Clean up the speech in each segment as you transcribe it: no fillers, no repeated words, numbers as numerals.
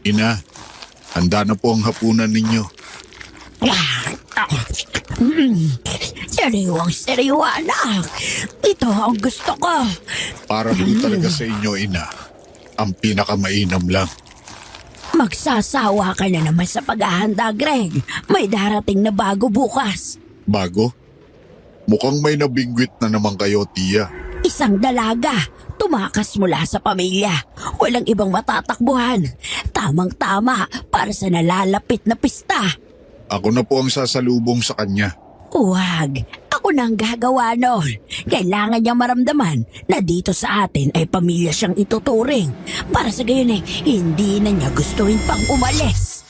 Ina, handa na po ang hapunan ninyo. Sariwang-sariwa, anak. Ito ang gusto ko. Para po talaga sa inyo, Ina. Ang pinakamainam lang. Magsasawa ka na naman sa paghahanda, Greg. May darating na bago bukas. Bago? Mukhang may nabingwit na naman kayo, Tia. Isang dalaga. Tumakas mula sa pamilya. Walang ibang matatakbuhan. Tamang-tama para sa nalalapit na pista. Ako na po ang sasalubong sa kanya. Huwag. Ako na ang gagawa nun. Kailangan niyang maramdaman na dito sa atin ay pamilya siyang ituturing. Para sa gayon hindi na niya gustuhin pang umalis.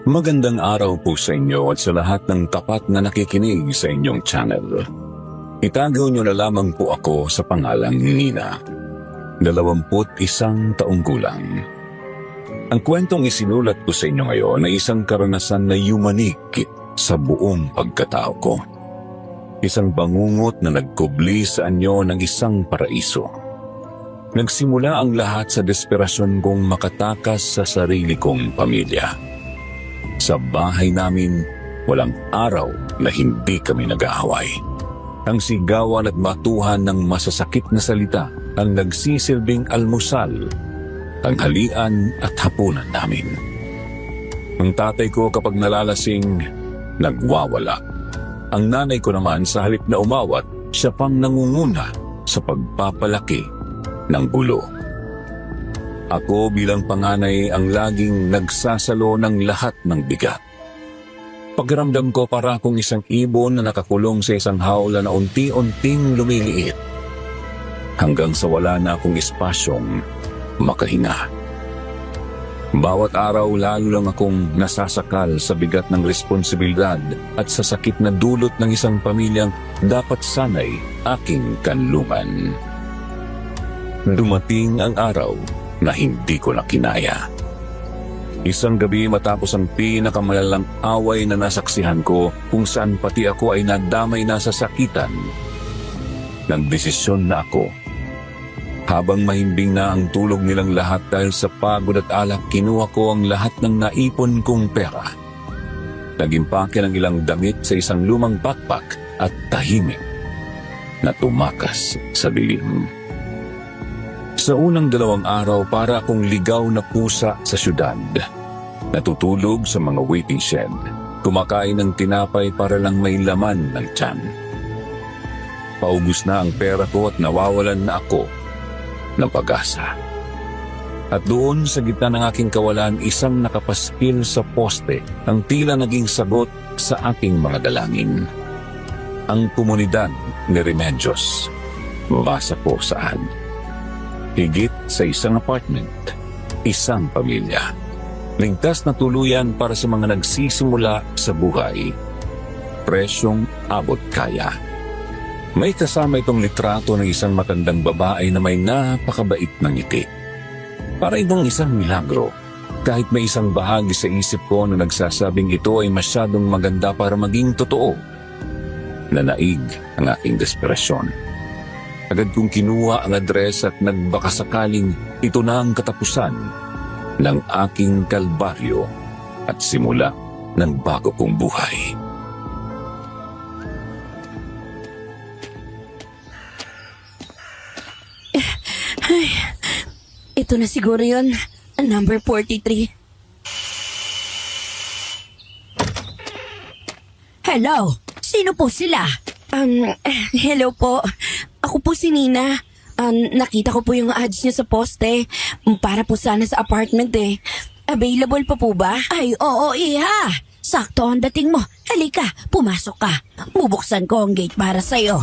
Magandang araw po sa inyo at sa lahat ng tapat na nakikinig sa inyong channel. Itagaw niyo na lamang po ako sa pangalang Nina. 21 taong gulang. Ang kwentong isinulat ko sa inyo ngayon ay isang karanasan na yumanig sa buong pagkatao ko. Isang bangungot na nagkubli sa anyo ng isang paraiso. Nagsimula ang lahat sa desperasyon kong makatakas sa sarili kong pamilya. Sa bahay namin, walang araw na hindi kami nag-aaway. Ang sigawan at batuhan ng masasakit na salita ang nagsisilbing almusal, tanghalian at hapunan namin. Ang tatay ko kapag nalalasing, nagwawala. Ang nanay ko naman sa halip na umawat, siya pang nangunguna sa pagpapalaki ng gulo. Ako bilang panganay ang laging nagsasalo ng lahat ng bigat. Pakiramdam ko para akong isang ibon na nakakulong sa isang hawla na unti-unting lumiliit. Hanggang sa wala na akong espasyong makahinga. Bawat araw lalo lang akong nasasakal sa bigat ng responsibilidad at sa sakit na dulot ng isang pamilyang dapat sanay aking kanlungan. Dumating ang araw na hindi ko na kinaya. Isang gabi matapos ang pinakamalalang away na nasaksihan ko kung saan pati ako ay nadamay na sa sakitan, nagdesisyon na ako. Habang mahimbing na ang tulog nilang lahat dahil sa pagod at alak, kinuha ko ang lahat ng naipon kong pera. Nagimpake ng ilang damit sa isang lumang backpack at tahimik na tumakas sa dilim. Sa unang 2 araw para akong ligaw na pusa sa syudad. Natutulog sa mga waiting shed. Kumakain ng tinapay para lang may laman ng tiyan. Paubos na ang pera ko at nawawalan na ako ng pag-asa. At doon sa gitna ng aking kawalan, isang nakapaskil sa poste ang tila naging sagot sa aking mga dalangin. Ang komunidad ni Remedios. Basa po saan. Higit sa isang apartment, isang pamilya. Ligtas na tuluyan para sa mga nagsisimula sa buhay. Presyong abot kaya. May kasama itong litrato ng isang matandang babae na may napakabait na ngiti. Para itong isang milagro. Kahit may isang bahagi sa isip ko na nagsasabing ito ay masyadong maganda para maging totoo. Nanaig ang aking desperasyon. Agad kong kinuha ang address at nagbakasakaling ito na ang katapusan ng aking kalbaryo at simula ng bago kong buhay. Ito na siguro yun. Number 43. Hello? Sino po sila? Hello po. Ako po si Nina. Nakita ko po yung ads niyo sa poste. Para po sana sa apartment eh. Available pa po ba? Ay, oo, iha. Sakto ang dating mo. Halika, pumasok ka. Bubuksan ko ang gate para sa'yo.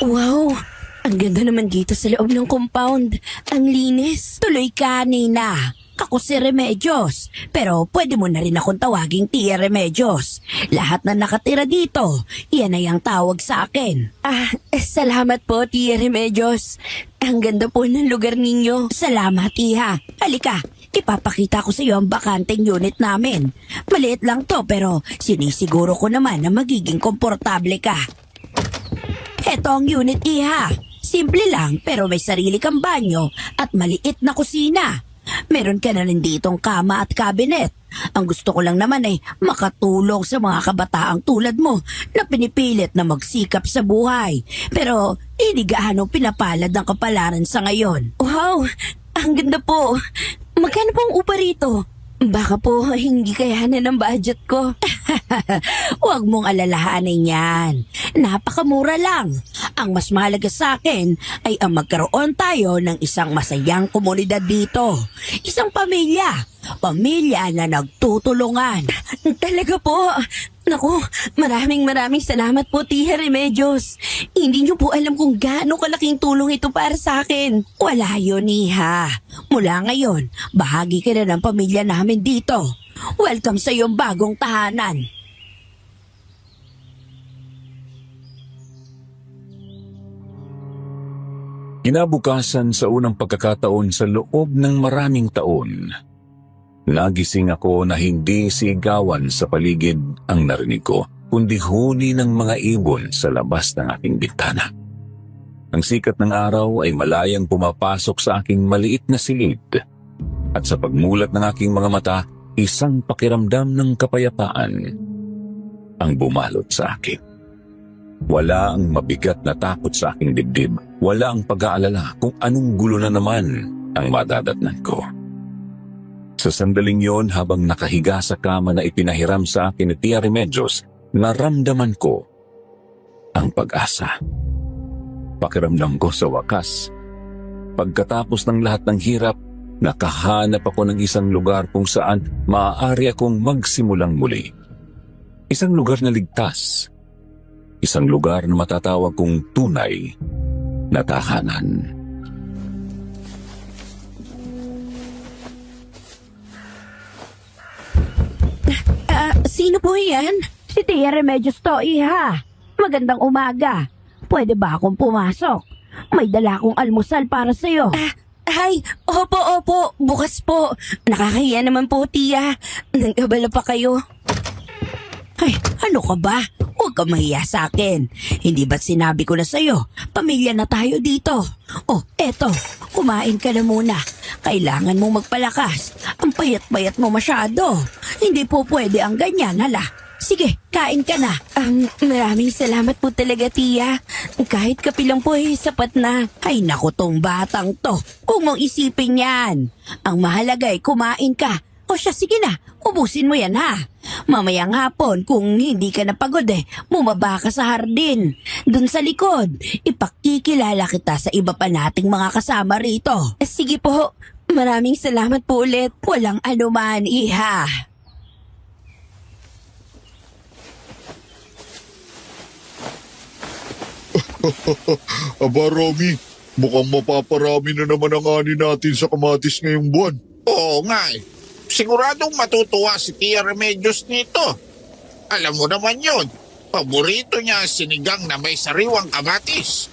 Wow, ang ganda naman dito sa loob ng compound. Ang linis. Tuloy ka, Nina. Ako si Remedios, pero pwede mo na rin akong tawaging Tia Remedios. Lahat na nakatira dito, yan ay ang tawag sa akin. Salamat po, Tia Remedios. Ang ganda po ng lugar ninyo. Salamat, Iha. Halika, ipapakita ko sa iyo ang bakanteng unit namin. Maliit lang to pero sinisiguro ko naman na magiging komportable ka. Eto ang unit, iha. Simple lang pero may sarili kang banyo at maliit na kusina. Meron ka na rin ditong kama at cabinet. Ang gusto ko lang naman ay makatulong sa mga kabataang tulad mo na pinipilit na magsikap sa buhay. Pero hindi gaano pinapalad ang kapalaran sa ngayon. Wow! Ang ganda po! Magkano po ang upa rito? Baka po hindi kayanan ng budget ko. Huwag mong alalahanin yan. Napakamura lang. Ang mas mahalaga sa akin ay ang magkaroon tayo ng isang masayang komunidad dito. Isang pamilya. Pamilya na nagtutulungan. Talaga po. Naku, maraming salamat po, Tia Remedios. Hindi niyo po alam kung gaano kalaking tulong ito para sa akin. Wala yun, Iha. Mula ngayon, bahagi ka na ng pamilya namin dito. Welcome sa iyong bagong tahanan. Kinabukasan sa unang pagkakataon sa loob ng maraming taon, nagising ako na hindi sigawan sa paligid ang narinig ko, kundi huni ng mga ibon sa labas ng aking bintana. Ang sikat ng araw ay malayang pumapasok sa aking maliit na silid, at sa pagmulat ng aking mga mata, isang pakiramdam ng kapayapaan ang bumalot sa akin. Wala ang mabigat na takot sa aking dibdib. Wala ang pag-aalala kung anong gulo na naman ang madadatnan ko. Sa sandaling yon, habang nakahiga sa kama na ipinahiram sa akin ni Tia Remedios, naramdaman ko ang pag-asa. Pakiramdam ko sa wakas, pagkatapos ng lahat ng hirap, nakahanap ako ng isang lugar kung saan maaari akong magsimulang muli. Isang lugar na ligtas. Isang lugar na matatawag kong tunay na tahanan. Sino po yan? Si Tia Remedios to, Iha. Magandang umaga. Pwede ba akong pumasok? May dala akong almusal para sa'yo. Ay, opo, bukas po. Nakakahiya naman po, Tia. Nagkabala pa kayo. Ay, ano ka ba? Huwag ka mahiya sa akin. Hindi ba't sinabi ko na sa'yo, pamilya na tayo dito. Oh, eto, kumain ka na muna. Kailangan mong magpalakas. Ang payat-payat mo masyado. Hindi po pwede ang ganyan, hala. Sige, kain ka na. Maraming salamat po talaga, Tia. Kahit kape lang po ay sapat na. Ay naku tong batang to. Huwag mong isipin yan. Ang mahalaga ay kumain ka. O siya, sige na. Ubusin mo yan, ha? Mamayang hapon, kung hindi ka napagod bumaba ka sa hardin. Dun sa likod, ipakikilala kita sa iba pa nating mga kasama rito. Sige po. Maraming salamat po ulit. Walang anuman, Iha. Aba, Romy, mukhang mapaparami na naman ang ani natin sa kamatis ngayong buwan. Oo nga eh. Siguradong matutuwa si Tia Remedios nito. Alam mo naman yun, paborito niya ang sinigang na may sariwang kamatis.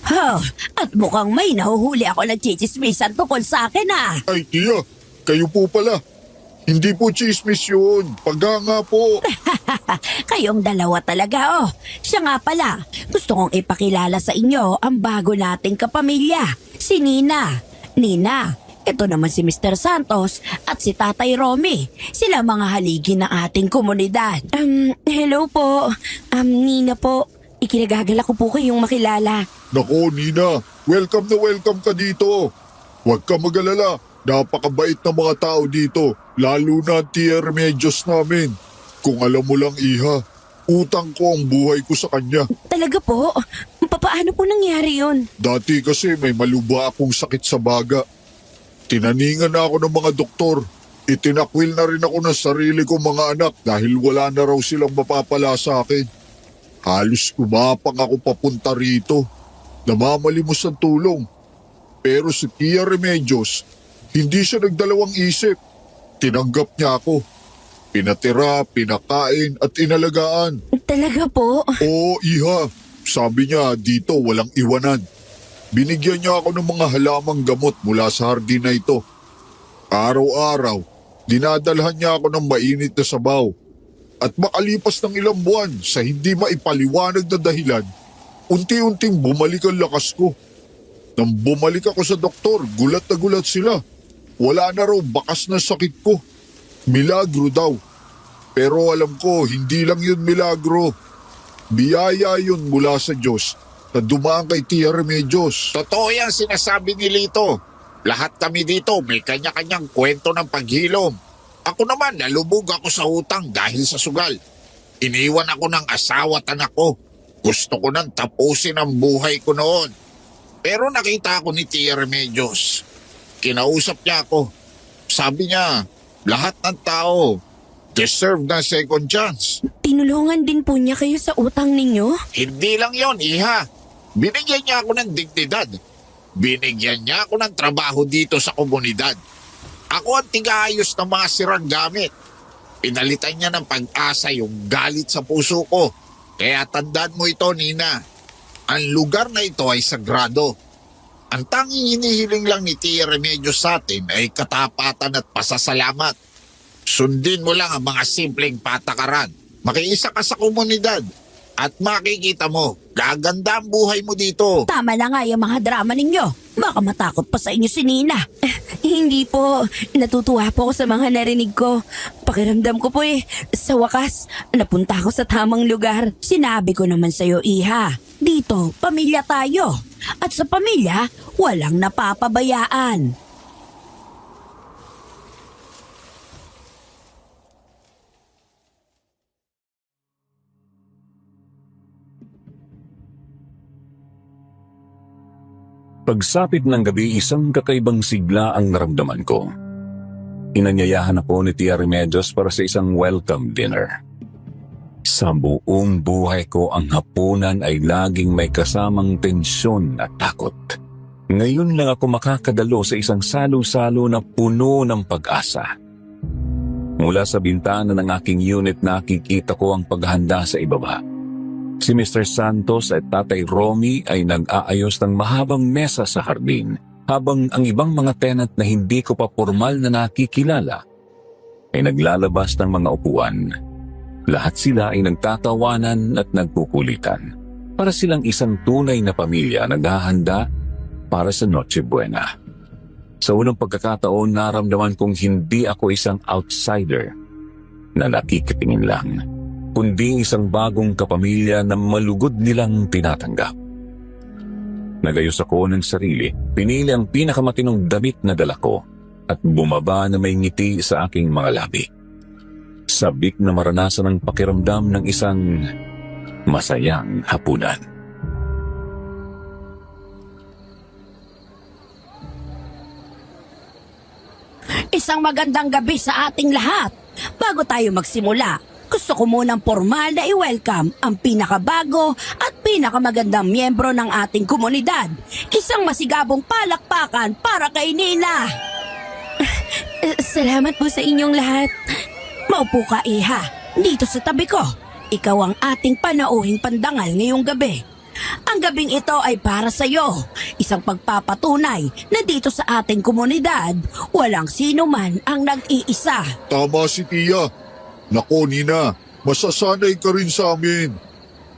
At mukhang may nahuhuli ako ng chichismisan tungkol sa akin, ha? Ay, Tia, kayo po pala. Hindi po chismis yun. Paganga po. Kayong dalawa talaga, oh. Siya nga pala, gusto kong ipakilala sa inyo ang bago nating kapamilya, si Nina. Nina, ito naman si Mr. Santos at si Tatay Romy. Sila mga haligi ng ating komunidad. Hello po. Nina po. Ikinagagala ko po kayong makilala. Nako, Nina, welcome na welcome ka dito. Huwag ka mag-alala. Napakabait na mga tao dito, lalo na Tia Remedios namin. Kung alam mo lang, Iha, utang ko ang buhay ko sa kanya. Talaga po? Paano po nangyari yun? Dati kasi may maluba akong sakit sa baga. Tinaningan na ako ng mga doktor. Itinakwil na rin ako ng sarili kong mga anak dahil wala na raw silang mapapala sa akin. Halos kumapang ako papunta rito. Namamalimos ang tulong. Pero si Tia Remedios, hindi siya nagdalawang isip. Tinanggap niya ako. Pinatira, pinakain at inalagaan. Talaga po? Oo, Iha. Sabi niya dito walang iwanan. Binigyan niya ako ng mga halamang gamot mula sa hardin na ito. Araw-araw, dinadalhan niya ako ng mainit na sabaw. At makalipas ng ilang buwan sa hindi maipaliwanag na dahilan, unti-unting bumalik ang lakas ko. Nang bumalik ako sa doktor, gulat na gulat sila. Wala na raw bakas na sakit ko. Milagro daw. Pero alam ko, hindi lang yun milagro. Biyaya yun mula sa Diyos na dumaan kay Tia Remedios. Totoo yan sinasabi ni Lito. Lahat kami dito may kanya-kanyang kwento ng paghilom. Ako naman, nalubog ako sa utang dahil sa sugal. Iniwan ako ng asawa at anak ko. Gusto ko nang tapusin ang buhay ko noon. Pero nakita ako ni Tia Remedios. Kinausap niya ako. Sabi niya, lahat ng tao deserve na second chance. Tinulungan din po niya kayo sa utang ninyo? Hindi lang yon, iha. Binigyan niya ako ng dignidad. Binigyan niya ako ng trabaho dito sa komunidad. Ako ang tigaayos ng mga sirang gamit. Pinalitan niya ng pag-asa yung galit sa puso ko. Kaya tandaan mo ito, Nina. Ang lugar na ito ay sagrado. Ang tanging hinihiling lang ni Tia Remedios sa atin ay katapatan at pasasalamat. Sundin mo lang ang mga simpleng patakaran. Makiisa ka sa komunidad. At makikita mo, gaganda ang buhay mo dito. Tama na nga yung mga drama ninyo. Baka matakot pa sa inyo si Nina. Hindi po. Natutuwa po ako sa mga narinig ko. Pakiramdam ko po sa wakas, napunta ako sa tamang lugar. Sinabi ko naman sa'yo, Iha. Dito, pamilya tayo. At sa pamilya, walang napapabayaan. Pagsapit ng gabi, isang kakaibang sigla ang naramdaman ko. Inanyayahan ako ni Tia Remedios para sa isang welcome dinner. Sa buong buhay ko, ang hapunan ay laging may kasamang tensyon at takot. Ngayon lang ako makakadalo sa isang salo-salo na puno ng pag-asa. Mula sa bintana ng aking unit, nakikita ko ang paghahanda sa ibaba. Si Mr. Santos at Tatay Romy ay nag-aayos ng mahabang mesa sa hardin, habang ang ibang mga tenant na hindi ko pa formal na nakikilala ay naglalabas ng mga upuan. Lahat sila ay nagtatawanan at nagkukulitan. Para silang isang tunay na pamilya naghahanda para sa Noche Buena. Sa unang pagkakataon, naramdaman kong hindi ako isang outsider na nakikitingin lang, kundi isang bagong kapamilya na malugod nilang tinatanggap. Nagayos ako ng sarili, pinili ang pinakamatinong damit na dala ko at bumaba na may ngiti sa aking mga labi. Sabik na maranasan ang pakiramdam ng isang masayang hapunan. Isang magandang gabi sa ating lahat. Bago tayo magsimula, gusto ko munang formal na i-welcome ang pinakabago at pinakamagandang miyembro ng ating komunidad. Isang masigabong palakpakan para kay Nina. Salamat po sa inyong lahat. Maupo ka, Iha. Dito sa tabi ko. Ikaw ang ating panauhing pandangal ngayong gabi. Ang gabing ito ay para sa iyo. Isang pagpapatunay na dito sa ating komunidad, walang sino man ang nag-iisa. Tama si Tia. Nako, Nina, masasanay ka rin sa amin.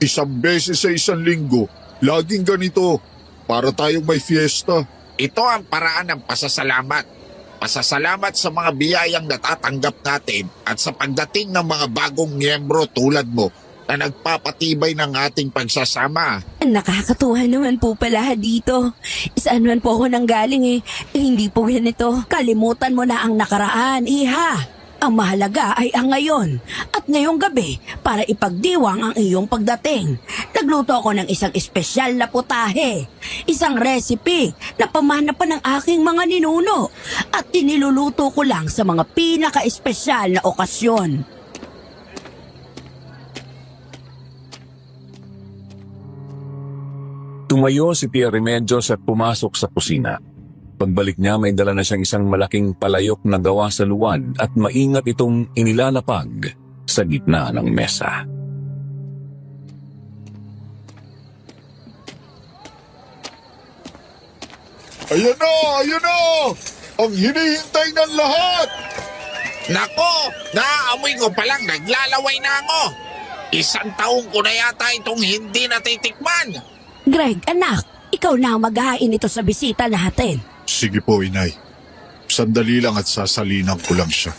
Isang beses sa isang linggo, laging ganito, para tayong may fiesta. Ito ang paraan ng pasasalamat. Pasasalamat sa mga biyayang natatanggap natin at sa pagdating ng mga bagong miyembro tulad mo na nagpapatibay ng ating pagsasama. Nakakatuwa naman po pala dito. Saan man po ako nanggaling hindi po ganito. Kalimutan mo na ang nakaraan, Iha. Ang mahalaga ay ang ngayon at ngayong gabi para ipagdiwang ang iyong pagdating. Nagluto ako ng isang espesyal na putahe, isang recipe na pamana pa ng aking mga ninuno at tiniluluto ko lang sa mga pinaka-espesyal na okasyon. Tumayo si Tia Remedios at pumasok sa kusina. Pagbalik niya, may dala na siyang isang malaking palayok na gawa sa luwan at maingat itong inilalapag sa gitna ng mesa. Ayan na! Ayan na! ang hinihintay ng lahat! Nako, naaamoy ko palang naglalaway na ako. 1 taong ko na yata itong hindi natitikman. Greg, anak, ikaw na ang maghahain ito sa bisita natin. Sige po, inay. Sandali lang at sasalinan ko lang siya.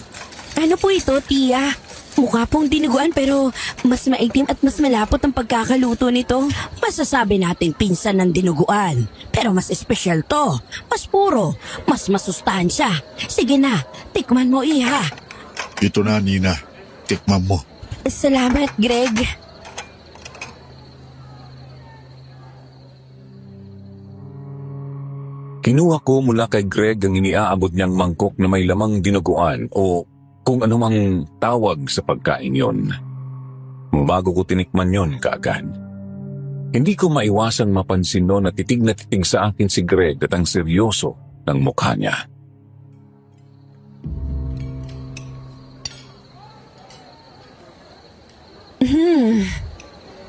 Ano po ito, tiya? Mukha pong dinuguan pero mas maitim at mas malapot ang pagkakaluto nito. Masasabi natin pinsan ng dinuguan. Pero mas espesyal to. Mas puro. Mas masustansya. Sige na, tikman mo, iha. Ito na, Nina. Tikman mo. Salamat, Greg. Kinuha ko mula kay Greg ang iniaabot niyang mangkok na may lamang dinuguan o kung anumang tawag sa pagkain yon. Bago ko tinikman yon kaagad. Hindi ko maiwasang mapansin noon na titig sa akin si Greg at ang seryoso ng mukha niya.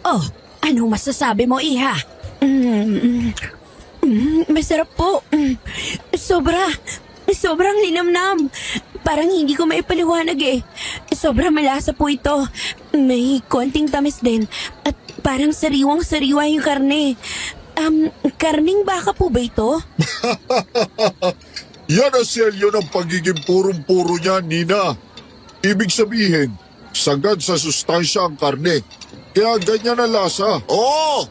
Oh, anong masasabi mo, iha? Masarap po. Sobrang linamnam. Parang hindi ko maipaliwanag eh. Sobrang malasa po ito. May konting tamis din. At parang sariwang-sariwa yung karne. Karning baka po ba ito? Yan ang selyo ng pagiging purong-puro niya, Nina. Ibig sabihin, sagad sa sustansya ang karne. Kaya ganyan ang lasa. Oo,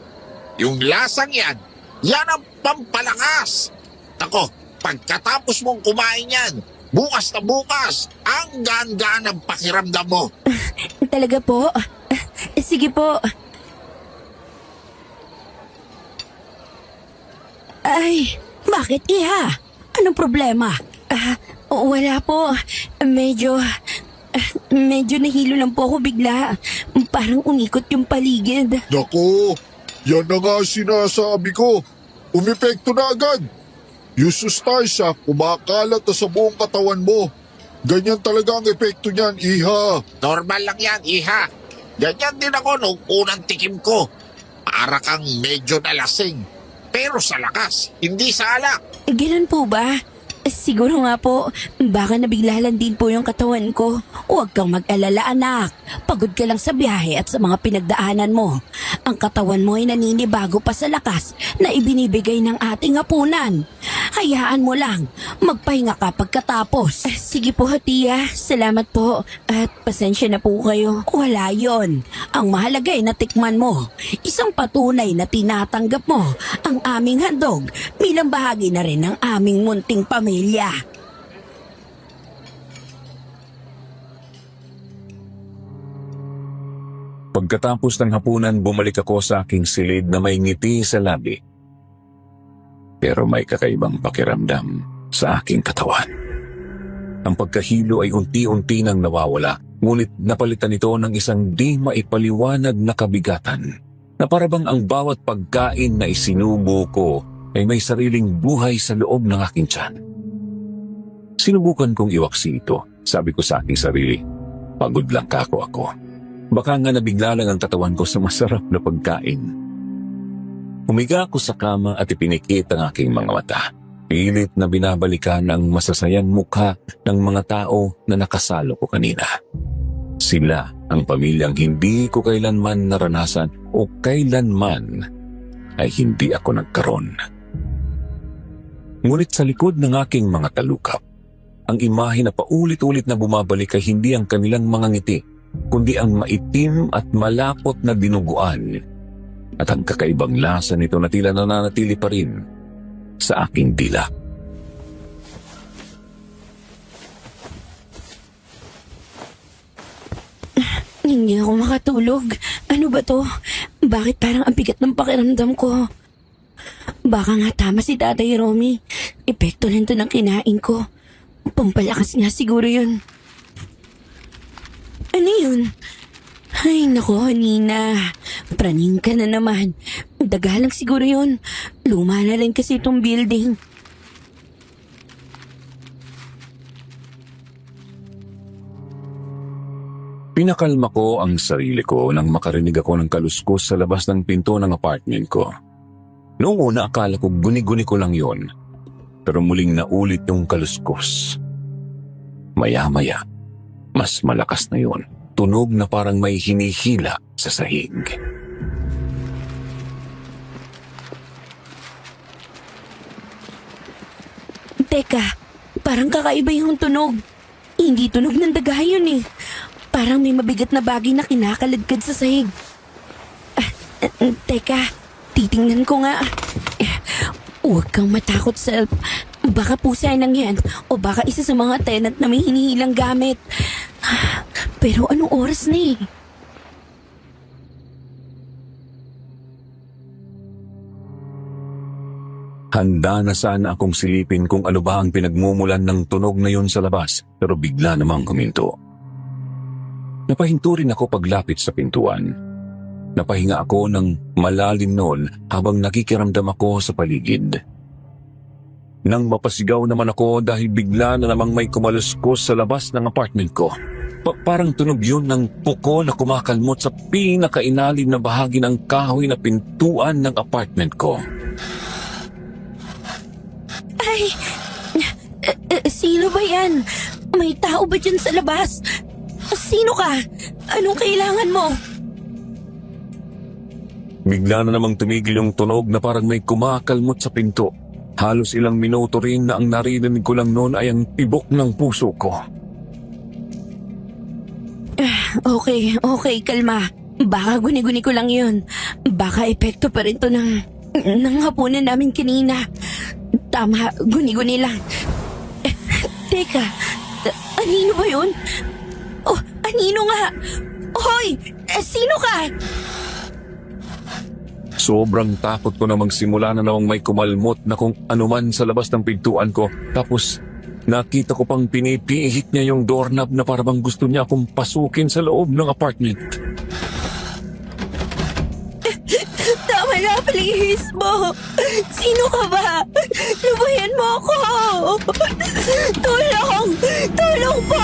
yung lasang yan, yan ang pampalakas. Ako, pagkatapos mong kumain yan, bukas na bukas, ang gaan-gaan ang pakiramdam mo. Talaga po? Sige po. Ay, bakit iha? Anong problema? Wala po. Medyo nahilo lang po ako bigla. Parang unikot yung paligid. Naku, yan na nga sinasabi ko. Umepekto na agad. Yung sustansya, kumakalat na sa buong katawan mo. Ganyan talaga ang epekto niyan, iha. Normal lang yan, iha. Ganyan din ako nung unang tikim ko. Para kang medyo nalasing. Pero sa lakas, hindi sa alak. Ganun po ba? Siguro nga po, baka nabigla lang din po yung katawan ko. Huwag kang mag-alala, anak. Pagod ka lang sa biyahe at sa mga pinagdaanan mo. Ang katawan mo ay naninibago pa sa lakas na ibinibigay ng ating hapunan. Hayaan mo lang. Magpahinga ka pagkatapos. Sige po, tiya. Salamat po. At pasensya na po kayo. Wala yon. Ang mahalaga ay natikman mo. Isang patunay na tinatanggap mo ang aming handog bilang bahagi na rin ng aming munting pamilya. Pagkatapos ng hapunan, bumalik ako sa aking silid na may ngiti sa labi. Pero may kakaibang pakiramdam sa aking katawan. Ang pagkahilo ay unti-unti nang nawawala, ngunit napalitan ito ng isang di maipaliwanag na kabigatan, na parabang ang bawat pagkain na isinubo ko ay may sariling buhay sa loob ng aking tiyan. Sinubukan kong iwaksi ito. Sabi ko sa aking sarili, pagod lang ako. Baka nga nabigla lang ang katawan ko sa masarap na pagkain. Humiga ako sa kama at ipinikit ang aking mga mata. Pilit na binabalikan ang masasayang mukha ng mga tao na nakasalo ko kanina. Sila ang pamilyang hindi ko kailanman naranasan o kailanman ay hindi ako nagkaroon. Ngunit sa likod ng aking mga talukap, ang imahe na paulit-ulit na bumabalik ay hindi ang kanilang mga ngiti, kundi ang maitim at malapot na dinuguan at ang kakaibang lasa nito na tila nananatili pa rin sa aking dila. Hindi ako makatulog. Ano ba to? Bakit parang ang bigat ng pakiramdam ko? Baka nga tama si Tatay Romy. Epekto lang to ng kinain ko. Pampalakas nga siguro yun. Ano yun? Ay, nako, Nina. Praning ka na naman. Daga lang siguro yun. Luma na rin kasi itong building. Pinakalma ko ang sarili ko nang makarinig ako ng kaluskos sa labas ng pinto ng apartment ko. Noong una akala ko guni-guni ko lang yon. pero muling naulit yung kaluskos. Maya-maya, mas malakas na yun. Tunog na parang may hinihila sa sahig. Teka, parang kakaiba yung tunog. Hindi tunog ng daga yun eh. Parang may mabigat na bagay na kinakaladkad sa sahig. Teka, titingnan ko nga. Huwag kang matakot, Self. Baka pusa lang yan o baka isa sa mga tenant na may hinihilang gamit. Pero anong oras na eh? Handa na sana akong silipin kung ano ba ang pinagmumulan ng tunog na yun sa labas, pero bigla namang huminto. Napahinto rin ako paglapit sa pintuan. Napahinga ako ng malalim noon habang nakikiramdam ako sa paligid. Nang mapasigaw naman ako dahil bigla na namang may kumaluskos sa labas ng apartment ko. Parang tunog yun ng puko na kumakalmot sa pinakainalim na bahagi ng kahoy na pintuan ng apartment ko. Ay, sino ba yan? May tao ba dyan sa labas? Sino ka? Anong kailangan mo? Bigla na namang tumigil yung tunog na parang may kumakalmot sa pinto. Halos ilang minuto rin na ang narinig ko lang noon ay ang tibok ng puso ko. Okay, kalma. Baka guni-guni ko lang yun. Baka epekto pa rin to ng hapunan namin kanina. Tama, guni-guni lang. Teka, anino ba yun? Oh, anino nga? Hoy, sino ka? Sobrang takot ko na magsimula na namang may kumalmot na kung anuman sa labas ng pintuan ko. Tapos nakita ko pang pinipihit niya yung doorknob na parang gusto niya akong pasukin sa loob ng apartment. Tama na, please mo. Sino ka ba? Lubayan mo ako. Tulong! Tulong po!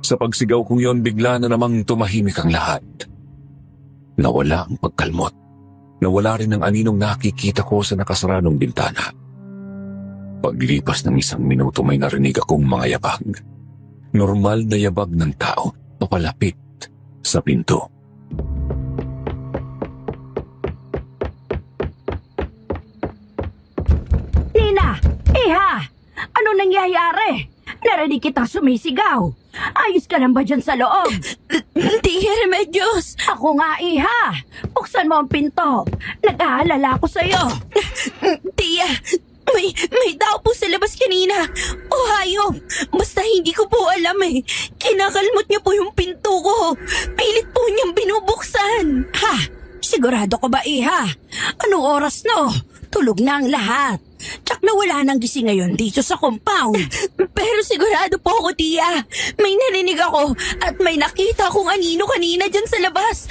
Sa pagsigaw kong yon, bigla na namang tumahimik ang lahat. Nawala ang pagkalmot. Nawala rin ang aninong nakikita ko sa nakasaranong bintana. Paglipas ng 1 minuto may narinig akong mga yabag. Normal na yabag ng tao papalapit sa pinto. Nina! Iha! Ano nangyayari? Narinig kitang sumisigaw. Ayos ka lang ba dyan sa loob? Tia Remedios! Ako nga, Iha! Buksan mo ang pinto. Nag-aalala ako sa'yo. Tia, may tao po sa labas kanina. O hayop! Basta hindi ko po alam eh. Kinakalmot niya po yung pinto ko. Pilit po niyang binubuksan. Ha? Sigurado ko ba, Iha? Anong oras no? Tulog na ang lahat. Tsak na wala nang gising ngayon dito sa compound. Pero sigurado po ako, Tia. May narinig ako at may nakita akong anino kanina dyan sa labas.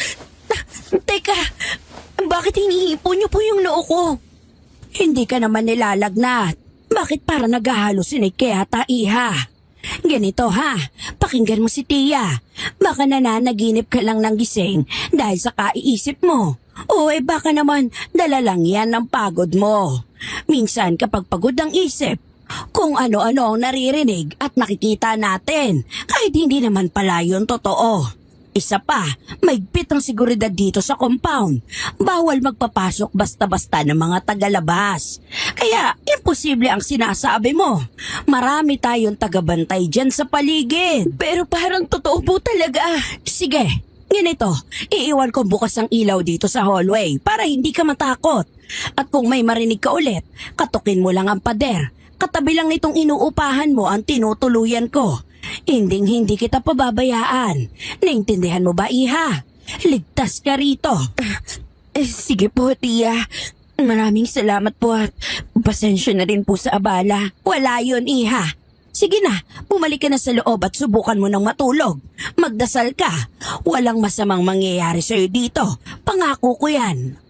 Teka, bakit hinihipo niyo po yung noo ko? Hindi ka naman nilalagnat. Bakit para naghahalusinig kaya ta, Iha? Ganito ha, pakinggan mo si Tia. Baka nananaginip ka lang ng gising dahil sa kaiisip mo. O baka naman dala lang yan ng pagod mo. Minsan kapag pagod ang isip, kung ano-ano ang naririnig at nakikita natin, kahit hindi naman pala yun totoo. Isa pa, maigpit ang seguridad dito sa compound. Bawal magpapasok basta-basta ng mga tagalabas. Kaya, imposible ang sinasabi mo. Marami tayong tagabantay dyan sa paligid. Pero parang totoo po talaga. Sige, ganito, iiwan ko bukas ang ilaw dito sa hallway para hindi ka matakot. At kung may marinig ka ulit, katukin mo lang ang pader. Katabi lang nitong inuupahan mo ang tinutuluyan ko. Hindi kita pababayaan. Naintindihan mo ba, Iha? Ligtas ka rito. Sige po, Tia. Maraming salamat po at pasensya na rin po sa abala. Wala yun, Iha. Sige na, bumalik ka na sa loob at subukan mo ng matulog. Magdasal ka. Walang masamang mangyayari sa'yo dito. Pangako ko yan.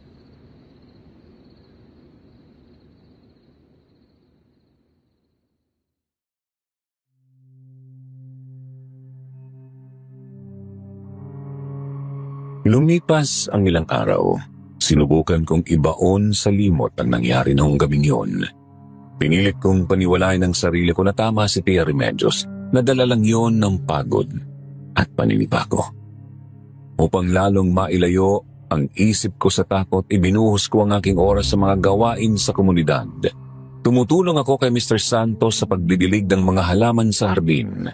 Lumipas ang ilang araw. Sinubukan kong ibaon sa limot ang nangyari noong gabing yun. Pinilit kong paniwalain ng sarili ko na tama si Tia Remedios, na dala lang yun ng pagod at paninibago. Upang lalong mailayo ang isip ko sa takot, ibinuhos ko ang aking oras sa mga gawain sa komunidad. Tumutulong ako kay Mr. Santos sa pagdidilig ng mga halaman sa hardin.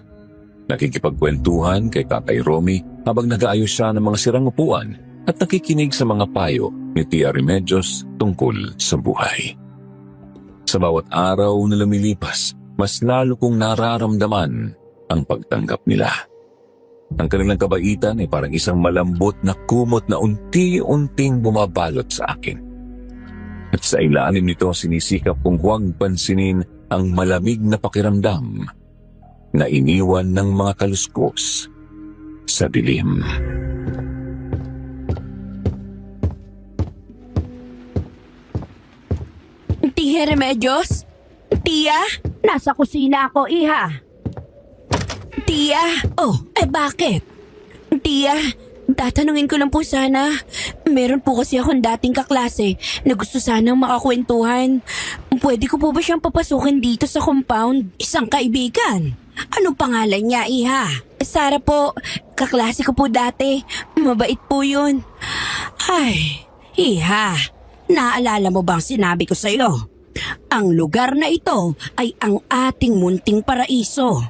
Nakikipagkwentuhan kay Tatay Romy habang nag-aayos siya ng mga sirang upuan at nakikinig sa mga payo ni Tia Remedios tungkol sa buhay. Sa bawat araw na lumilipas, mas lalo kong nararamdaman ang pagtanggap nila. Ang kanilang kabaitan ay parang isang malambot na kumot na unti-unting bumabalot sa akin. At sa ilalim nito sinisikap kong huwag pansinin ang malamig na pakiramdam na iniwan ng mga kaluskos sa dilim. Tia Remedios? Tia? Nasa kusina ako, iha. Tia? Oh, bakit? Tia, tatanungin ko lang po sana. Meron po kasi akong dating kaklase na gusto sanang makakwentuhan. Pwede ko po ba siyang papasukin dito sa compound? Isang kaibigan. Anong pangalan niya, iha? Sara po, kaklase ko po dati. Mabait po yun. Ay, iha. Naalala mo bang sinabi ko sa'yo? Ang lugar na ito ay ang ating munting paraiso.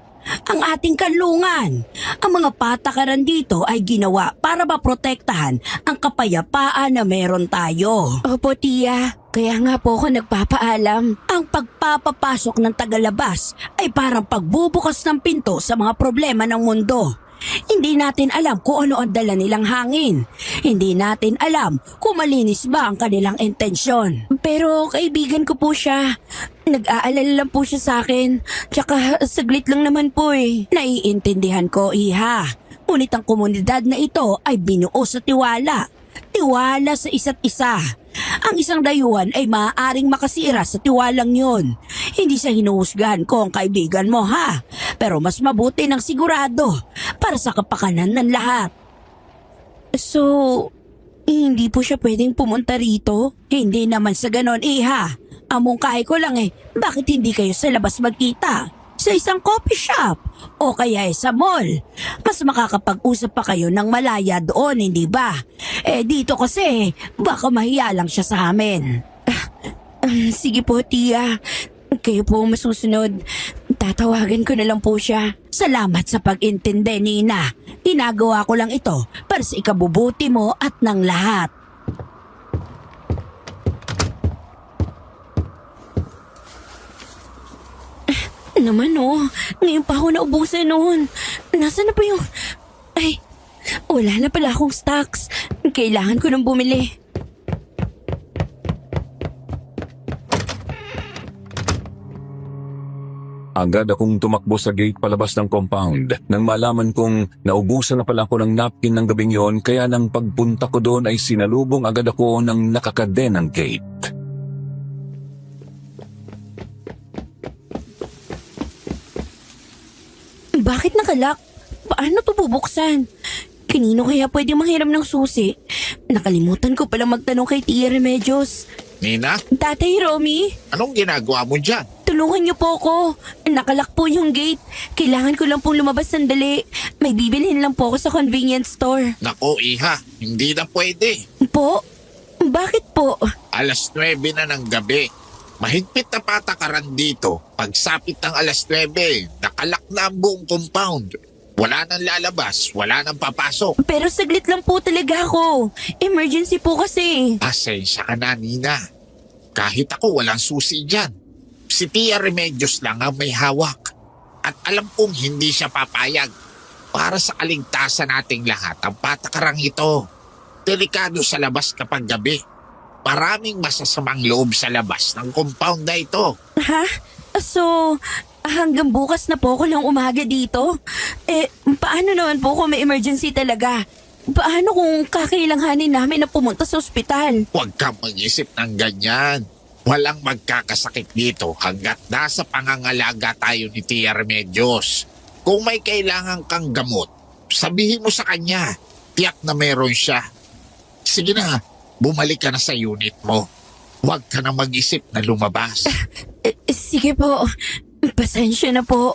Ang ating kanlungan. Ang mga patakaran dito ay ginawa para maprotektahan ang kapayapaan na meron tayo. Opo, Tia. Kaya nga po ako nagpapaalam. Ang pagpapapasok ng tagalabas ay parang pagbubukas ng pinto sa mga problema ng mundo. Hindi natin alam kung ano ang dala nilang hangin. Hindi natin alam kung malinis ba ang kanilang intensyon. Pero kaibigan ko po siya. Nag-aalala lang po siya sa akin. Tsaka saglit lang naman po eh. Naiintindihan ko, iha. Ngunit ang komunidad na ito ay binuo sa tiwala. Tiwala sa isa't isa. Ang isang dayuhan ay maaaring makasira sa tiwalang yun. Hindi sa hinuhusgahan ko ang kaibigan mo, ha? Pero mas mabuti ng sigurado para sa kapakanan ng lahat. So, hindi po siya pwedeng pumunta rito? Hindi naman sa ganon, iha. Amungkahi ko lang bakit hindi kayo sa labas magkita? Sa isang coffee shop o kaya sa mall. Mas makakapag-usap pa kayo ng malaya doon, hindi ba? Dito kasi, baka mahiya lang siya sa amin. Sige po, Tia. Kayo po ang masusunod. Tatawagan ko na lang po siya. Salamat sa pag-intindi, Nina. Ginagawa ko lang ito para sa ikabubuti mo at ng lahat. Naman ngayon pa ako naubusan noon. Nasaan na ba yung... Ay, wala na pala akong stocks. Kailangan ko nang bumili. Agad akong tumakbo sa gate palabas ng compound nang malaman kong naubusan na pala ako ng napkin ng gabing yon, kaya nang pagpunta ko doon ay sinalubong agad ako ng nakakadenang gate. Bakit nakalak? Paano to bubuksan? Kanino kaya pwede manghiram ng susi? Nakalimutan ko palang magtanong kay Tia Remedios. Nina, Tatay Romy, anong ginagawa mo dyan? tulungan niyo po ako. Nakalak po yung gate. Kailangan ko lang pong lumabas sandali. May bibilhin lang po ako sa convenience store. Nako, iha, hindi na pwede. Po? Bakit po? Alas 9 na ng gabi. Mahigpit na patakaran dito. Pagsapit ng alas 9, nakalak na ang buong compound. Wala nang lalabas, wala nang papasok. Pero saglit lang po talaga ako. Emergency po kasi. Pasensya ka na, Nina. Kahit ako walang susi dyan. Si Tia Remedios lang ang may hawak. At alam kong hindi siya papayag. Para sa kaligtasan nating lahat ang patakarang ito. Delikado sa labas kapag gabi. Maraming masasamang loob sa labas ng compound na ito. Ha? So, hanggang bukas na po ako lang umaga dito? Paano naman po kung may emergency talaga? Paano kung kakailanganin namin na pumunta sa ospital? Huwag kang mag-isip ng ganyan. Walang magkakasakit dito hanggat nasa pangangalaga tayo ni Tia Remedios. Kung may kailangan kang gamot, sabihin mo sa kanya. Tiyak na meron siya. Sige na, bumalik ka na sa unit mo. Huwag ka na mag-isip na lumabas. Sige po. Pasensya na po.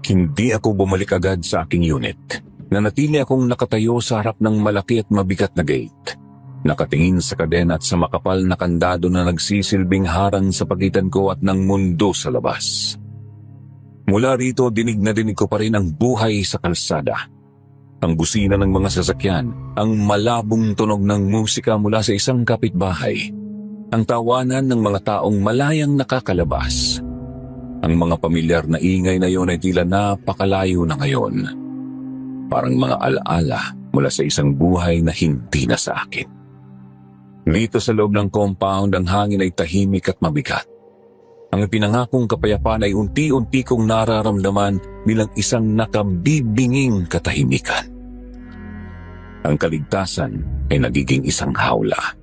Hindi ako bumalik agad sa aking unit. Nanatili akong nakatayo sa harap ng malaki at mabigat na gate. Nakatingin sa kadena at sa makapal na kandado na nagsisilbing harang sa pagitan ko at ng mundo sa labas. Mula rito, dinig na dinig ko pa rin ang buhay sa kalsada. Ang busina ng mga sasakyan, ang malabong tunog ng musika mula sa isang kapitbahay, ang tawanan ng mga taong malayang nakakalabas. Ang mga pamilyar na ingay na yon ay tila napakalayo na ngayon. Parang mga alaala mula sa isang buhay na hindi na sa akin. Dito sa loob ng compound, ang hangin ay tahimik at mabigat. Ang pinangakong kapayapaan ay unti-unti kong nararamdaman bilang isang nakabibinging katahimikan. Ang kaligtasan ay nagiging isang hawla.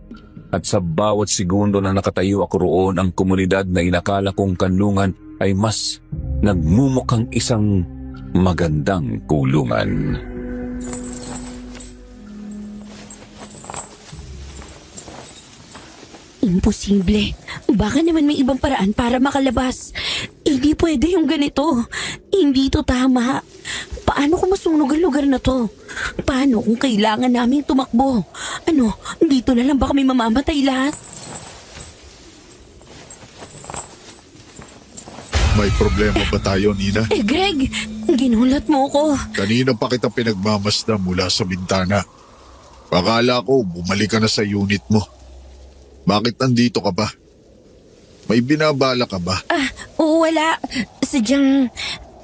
At sa bawat segundo na nakatayo ako roon, ang komunidad na inakala kong kanlungan ay mas nagmumukhang isang magandang kulungan. Imposible. Baka naman may ibang paraan para makalabas. Hindi pwede yung ganito. Hindi to tama. Paano kung masunog ang lugar na to? Paano kung kailangan namin tumakbo? Ano, dito na lang ba kami mamamatay lahat? May problema ba tayo, Nina? Greg, ginulat mo ko. Kanina pa kita pinagmamasdan mula sa bintana. Akala ko bumalik ka na sa unit mo. Bakit nandito ka ba? May binabala ka ba? Wala. Sadyang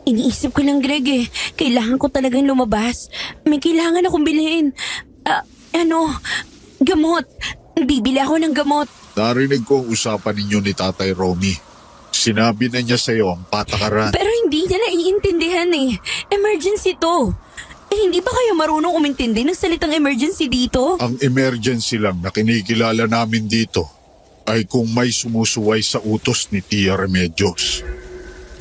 iniisip ko lang, Greg eh. Kailangan ko talagang lumabas. May kailangan akong bilhin. Gamot. Bibili ako ng gamot. Narinig ko ang usapan ninyo ni Tatay Romy. Sinabi na niya sa'yo ang patakaran. Pero hindi niya naiintindihan eh. Emergency to. Hindi ba kayo marunong umintindi ng salitang emergency dito? Ang emergency lang na kinikilala namin dito ay kung may sumusuway sa utos ni Tia Remedios.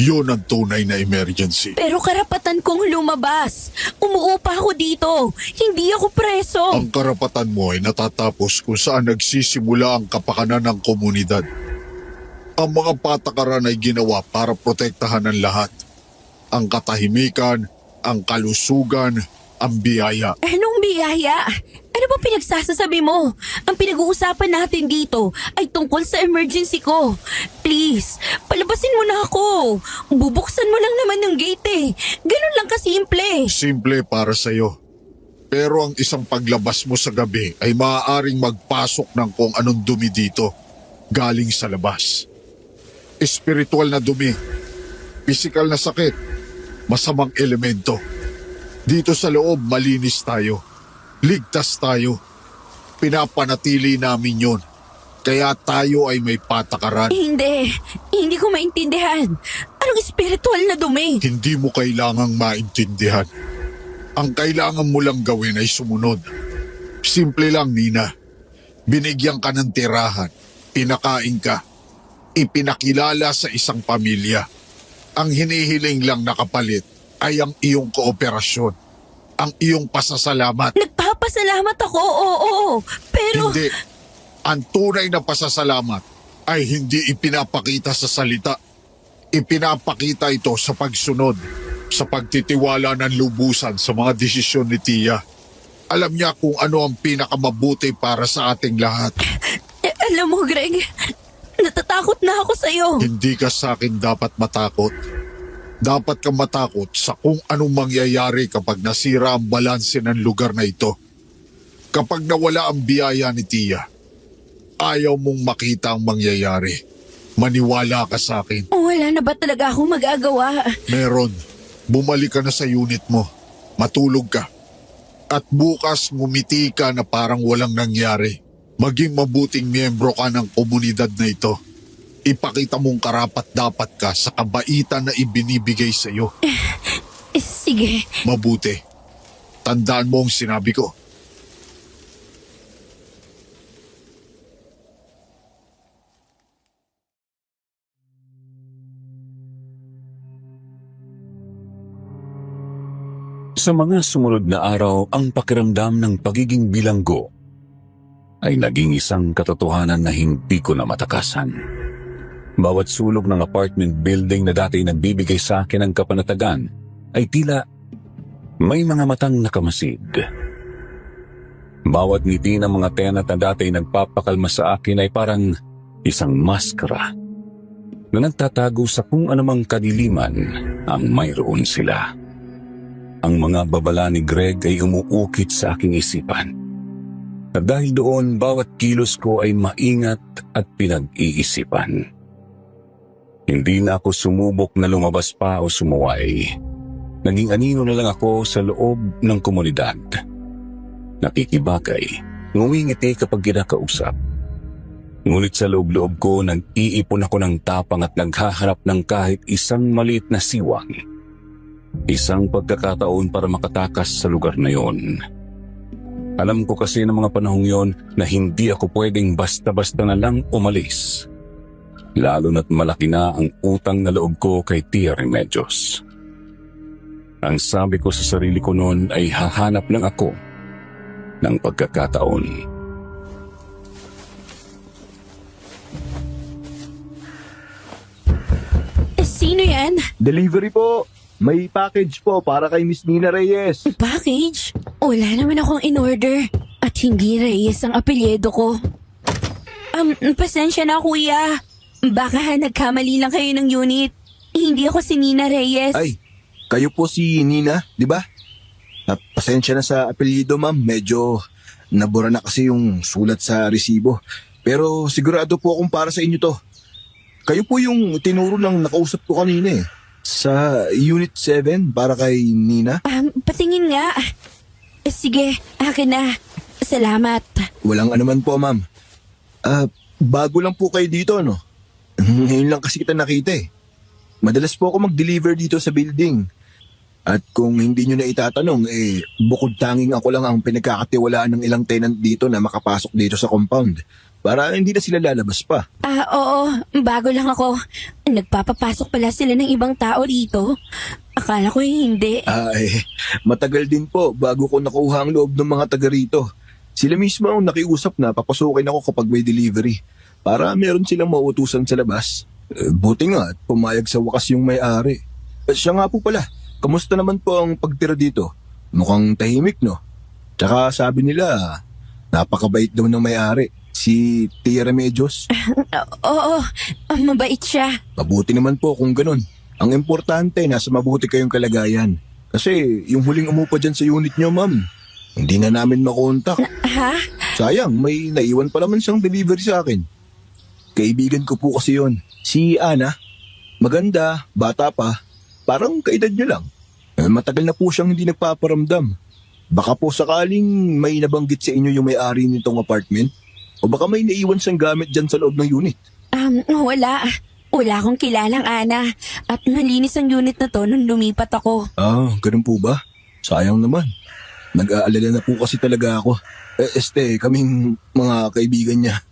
Yun ang tunay na emergency. Pero karapatan kong lumabas. Umuupa ako dito. Hindi ako preso. Ang karapatan mo ay natatapos kung saan nagsisimula ang kapakanan ng komunidad. Ang mga patakaran ay ginawa para protektahan ang lahat. Ang katahimikan, ang kalusugan, ang biyaya. Anong biyaya? Ano ba pinagsasasabi mo? Ang pinag-uusapan natin dito ay tungkol sa emergency ko. Please, palabasin mo na ako. Bubuksan mo lang naman ng gate eh. Ganun lang kasimple. Simple para sa'yo. Pero ang isang paglabas mo sa gabi ay maaaring magpasok ng kung anong dumi dito, galing sa labas. Espiritual na dumi, pisikal na sakit, masamang elemento. Dito sa loob, malinis tayo. Ligtas tayo. Pinapanatili namin yon. Kaya tayo ay may patakaran. Hindi ko maintindihan. Anong spiritual na dumi? Hindi mo kailangang maintindihan. Ang kailangan mo lang gawin ay sumunod. Simple lang, Nina. Binigyan ka ng tirahan. Pinakain ka. Ipinakilala sa isang pamilya. Ang hinihiling lang na kapalit ay ang iyong kooperasyon. Ang iyong pasasalamat. Nagpapasalamat ako, oo. Pero... Hindi. Ang tunay na pasasalamat ay hindi ipinapakita sa salita. Ipinapakita ito sa pagsunod, sa pagtitiwala ng lubusan sa mga desisyon ni Tia. Alam niya kung ano ang pinakamabuti para sa ating lahat. Alam mo, Greg, natatakot na ako sa'yo. Hindi ka sa akin dapat matakot. Dapat kang matakot sa kung anong mangyayari kapag nasira ang balanse ng lugar na ito. Kapag nawala ang biyaya ni Tia, ayaw mong makita ang mangyayari. Maniwala ka sa akin. Wala na ba talaga akong magagawa? Meron. Bumalik ka na sa unit mo. Matulog ka. At bukas ngumiti ka na parang walang nangyari. Maging mabuting miyembro ka ng komunidad na ito. Ipakita mong karapat-dapat ka sa kabaitan na ibinibigay sa iyo. Sige. Mabuti. Tandaan mo ang sinabi ko. Sa mga sumunod na araw, ang pakiramdam ng pagiging bilanggo ay naging isang katotohanan na hindi ko na matakasan. Bawat sulok ng apartment building na dati nagbibigay sa akin ng kapanatagan ay tila may mga matang nakamasid. Bawat ngiti ng mga tenant na dati nagpapakalma sa akin ay parang isang maskara na nagtatago sa kung anumang kadiliman ang mayroon sila. Ang mga babala ni Greg ay umuukit sa aking isipan. At dahil doon, bawat kilos ko ay maingat at pinag-iisipan. Hindi na ako sumubok na lumabas pa o sumuway. Naging anino na lang ako sa loob ng komunidad. Nakikibagay, ngumingiti kapag kinakausap. Ngunit sa loob-loob ko, nag-iipon ako ng tapang at naghaharap ng kahit isang maliit na siwang. Isang pagkakataon para makatakas sa lugar na yon. Alam ko kasi ng mga panahong yon na hindi ako pwedeng basta-basta na lang umalis. Lalo na't malaki na ang utang na loob ko kay Tia Remedios. Ang sabi ko sa sarili ko noon ay hahanap lang ako ng pagkakataon. Sino yan? Delivery po. May package po para kay Miss Nina Reyes. Package? Wala naman akong in-order. At hindi Reyes ang apelyido ko. Pasensya na kuya. Baka nagkamali lang kayo ng unit. Hindi ako si Nina Reyes. Ay, kayo po si Nina, di ba? Pasensya na sa apelyido, ma'am. Medyo nabura na kasi yung sulat sa resibo. Pero sigurado po akong para sa inyo to. Kayo po yung tinuro ng nakausap ko kanina eh. Sa Unit 7 para kay Nina. Patingin nga. Sige, akin na. Salamat. Walang anuman po, ma'am. Bago lang po kayo dito, no? Ngayon lang kasi kita nakita eh. Madalas po ako mag-deliver dito sa building. At kung hindi nyo na itatanong, bukod tanging ako lang ang pinagkakatiwalaan ng ilang tenant dito na makapasok dito sa compound. Para hindi na sila lalabas pa. Oo. Bago lang ako. Nagpapapasok pala sila ng ibang tao dito. Akala ko hindi. Matagal din po bago ko nakuha ang loob ng mga taga rito. Sila mismo ang nakiusap na papasukin ako kapag may delivery. Para meron silang mauutusan sa labas. Buti nga at pumayag sa wakas yung may-ari. Siya nga po pala. Kamusta naman po ang pagtira dito? Mukhang tahimik, no? Tsaka sabi nila, napakabait daw ng may-ari. Si Tia Remedios. Oo, mabait siya. Mabuti naman po kung ganun. Ang importante, nasa mabuti kayong kalagayan. Kasi yung huling umupa dyan sa unit nyo, ma'am, hindi na namin makontak. Ha? Sayang, may naiwan pa naman siyang delivery sa akin. Kaibigan ko po kasi yon. Si Ana. Maganda, bata pa. Parang kaedad nyo lang. Matagal na po siyang hindi nagpaparamdam. Baka po sakaling may nabanggit sa inyo yung may-ari nitong apartment. O baka may naiwan siyang gamit dyan sa loob ng unit. Wala. Wala akong kilalang Ana. At malinis ang unit na to nung lumipat ako. Ganun po ba? Sayang naman. Nag-aalala na po kasi talaga ako. Kaming mga kaibigan niya.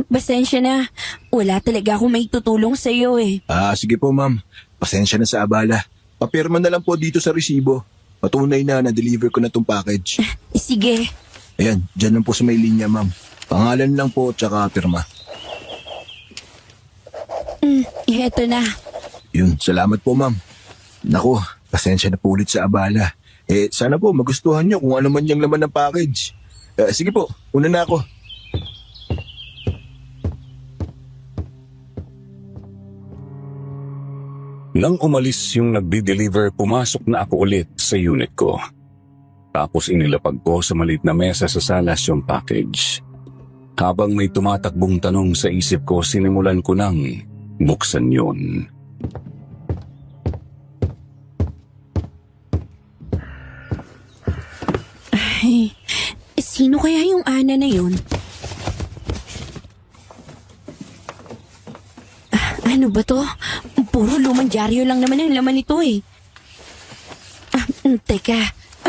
Pasensya na. Wala talaga akong may tutulong sa iyo eh. Sige po ma'am. Pasensya na sa abala. Papirma na lang po dito sa resibo. Patunay na na-deliver ko na tong package. Sige. Ayan, dyan lang po sa may linya ma'am. Pangalan lang po tsaka pirma. Eto na. Yun, salamat po ma'am. Naku, pasensya na po ulit sa abala. Sana po magustuhan niyo kung ano man yung laman ng package. Sige po, una na ako. Nang umalis yung nagdi-deliver, pumasok na ako ulit sa unit ko. Tapos inilapag ko sa maliit na mesa sa salas yung package. Habang may tumatakbong tanong sa isip ko, sinimulan ko nang buksan yun. Ay, sino kaya yung Ana na yun? Ano ba to? Puro lumang dyaryo lang naman ang laman nito eh. Teka,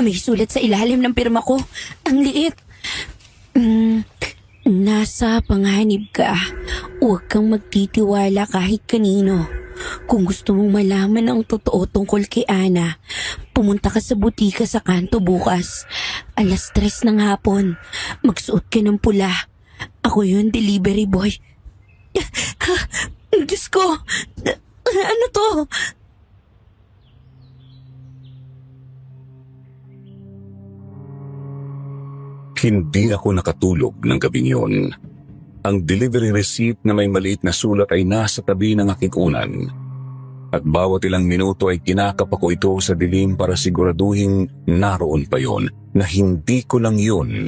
may sulat sa ilalim ng pirma ko. Ang liit. Nasa panganib ka. Huwag kang magtitiwala kahit kanino. Kung gusto mong malaman ang totoo tungkol kay Ana, pumunta ka sa butika sa kanto bukas. 3:00 ng hapon. Magsuot ka ng pula. Ako yun, delivery boy. Diyos ko! Ano to? Hindi ako nakatulog ng gabing yun. Ang delivery receipt na may maliit na sulat ay nasa tabi ng aking unan. At bawat ilang minuto ay kinakap ako ito sa dilim para siguraduhin naroon pa yon na hindi ko lang yun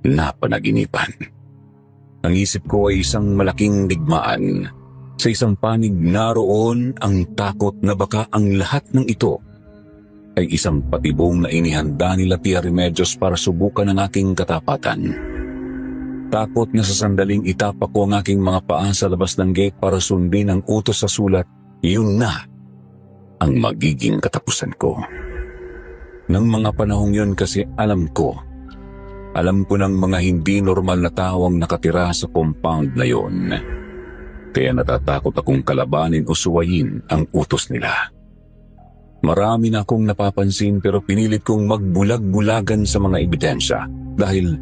napanaginipan. Ang isip ko ay isang malaking digmaan. Sa isang panig naroon ang takot na baka ang lahat ng ito ay isang patibong na inihanda nila Tia Remedios para subukan ang aking katapatan. Takot na sa sandaling itapak ko ang aking mga paa sa labas ng gate para sundin ang utos sa sulat, yun na ang magiging katapusan ko. Nang mga panahong yun kasi alam ko ng mga hindi normal na tao ang nakatira sa compound na yun. Kaya natatakot akong kalabanin o suwayin ang utos nila. Marami na akong napapansin pero pinilit kong magbulag-bulagan sa mga ebidensya dahil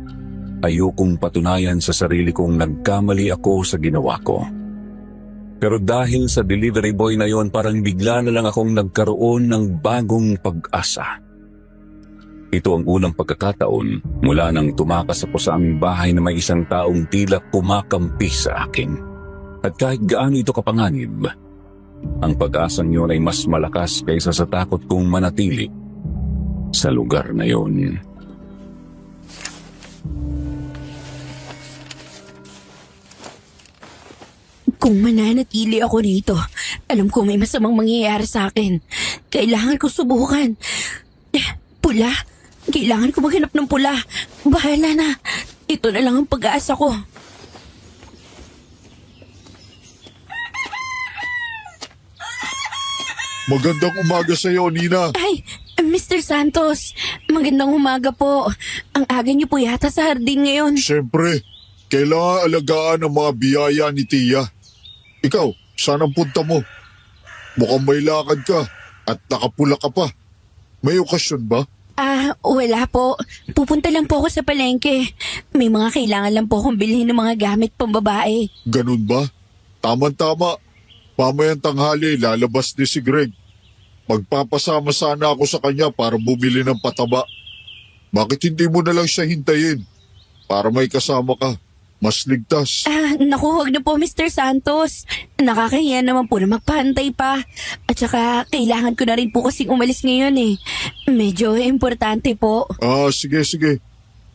ayokong patunayan sa sarili kong nagkamali ako sa ginawa ko. Pero dahil sa delivery boy na yon, parang bigla na lang akong nagkaroon ng bagong pag-asa. Ito ang unang pagkakataon mula nang tumakas ako sa aming bahay na may isang taong tila kumakampi sa akin. At kahit gaano ito kapanganib, ang pag-asang yun ay mas malakas kaysa sa takot kong manatili sa lugar na yun. Kung mananatili ako rito, alam ko may masamang mangyayari sa akin. Kailangan ko subukan. Pula. Kailangan ko maghanap ng pula. Bahala na. Ito na lang ang pag-aasa ko. Magandang umaga sa iyo, Nina. Ay, Mr. Santos. Magandang umaga po. Ang aga niyo po yata sa hardin ngayon. Siyempre, kailangan alagaan ang mga biyaya ni Tia. Ikaw, saan ang punta mo? Mukhang may lakad ka at nakapula ka pa. May okasyon ba? Wala po. Pupunta lang po ako sa palengke. May mga kailangan lang po akong bilhin ng mga gamit pambabae. Ganun ba? Tama-tama. Mamayang tanghali, lalabas din si Greg. Magpapasama sana ako sa kanya para bumili ng pataba. Bakit hindi mo na lang siya hintayin? Para may kasama ka. Mas ligtas. Naku, huwag na po, Mr. Santos. Nakakahiya naman po na magpahantay pa. At saka, kailangan ko na rin po kasing umalis ngayon eh. Medyo importante po. Sige.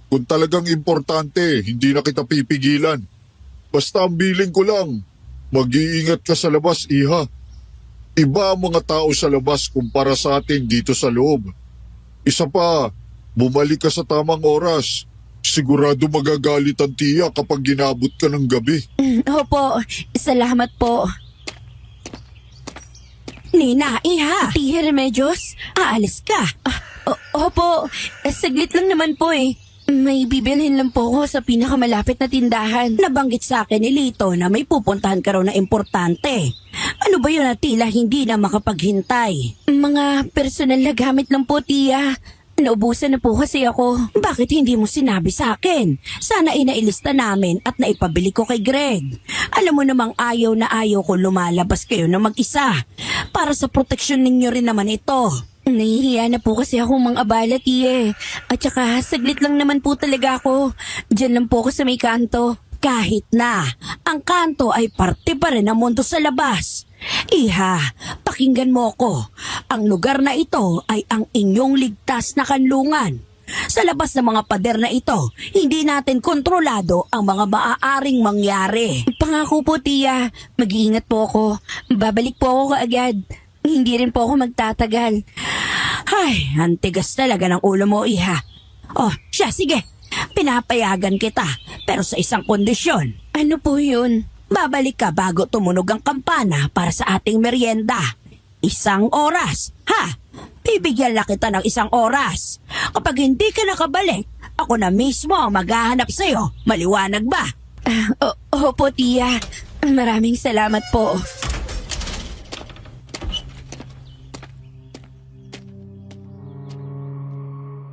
Kung talagang importante, hindi na kita pipigilan. Basta ang biling ko lang, mag-iingat ka sa labas, Iha. Iba ang mga tao sa labas kumpara sa atin dito sa loob. Isa pa, bumalik ka sa tamang oras. Sigurado magagalit ang Tia kapag ginabot ka ng gabi. Opo, salamat po. Nina, Iha. Tia Remedios, Aalis ka. Opo, saglit lang naman po eh. May bibilhin lang po ako sa pinakamalapit na tindahan. Nabanggit sa akin ni Lito na may pupuntahan ka raw na importante. Ano ba yun na tila hindi na makapaghintay? Mga personal na gamit lang po, Tia. Naubusan na po kasi ako. Bakit hindi mo sinabi sa akin? Sana inailista namin at naipabili ko kay Greg. Alam mo namang ayaw na ayaw ko lumalabas kayo na mag-isa. Para sa proteksyon ninyo rin naman ito. Nahihiya na po kasi ako mang abala, Tia. At saka saglit lang naman po talaga ako. Diyan lang po ako sa may kanto. Kahit na, ang kanto ay parte pa rin ng mundo sa labas. Iha, pakinggan mo ko. Ang lugar na ito ay ang inyong ligtas na kanlungan. Sa labas ng mga pader na ito, hindi natin kontrolado ang mga maaaring mangyari. Pangako po, Tia. Mag-iingat po ako. Babalik po ako kaagad. Hindi rin po ako magtatagal. Ay, ang tigas talaga ng ulo mo, Iha. Oh, siya, sige. Pinapayagan kita, pero sa isang kondisyon. Ano po yun? Babalik ka bago tumunog ang kampana para sa ating merienda. 1 oras, ha? Bibigyan lang kita ng 1 oras. Kapag hindi ka nakabalik, ako na mismo ang maghahanap sa'yo. Maliwanag ba? Opo, Tia. Maraming salamat po.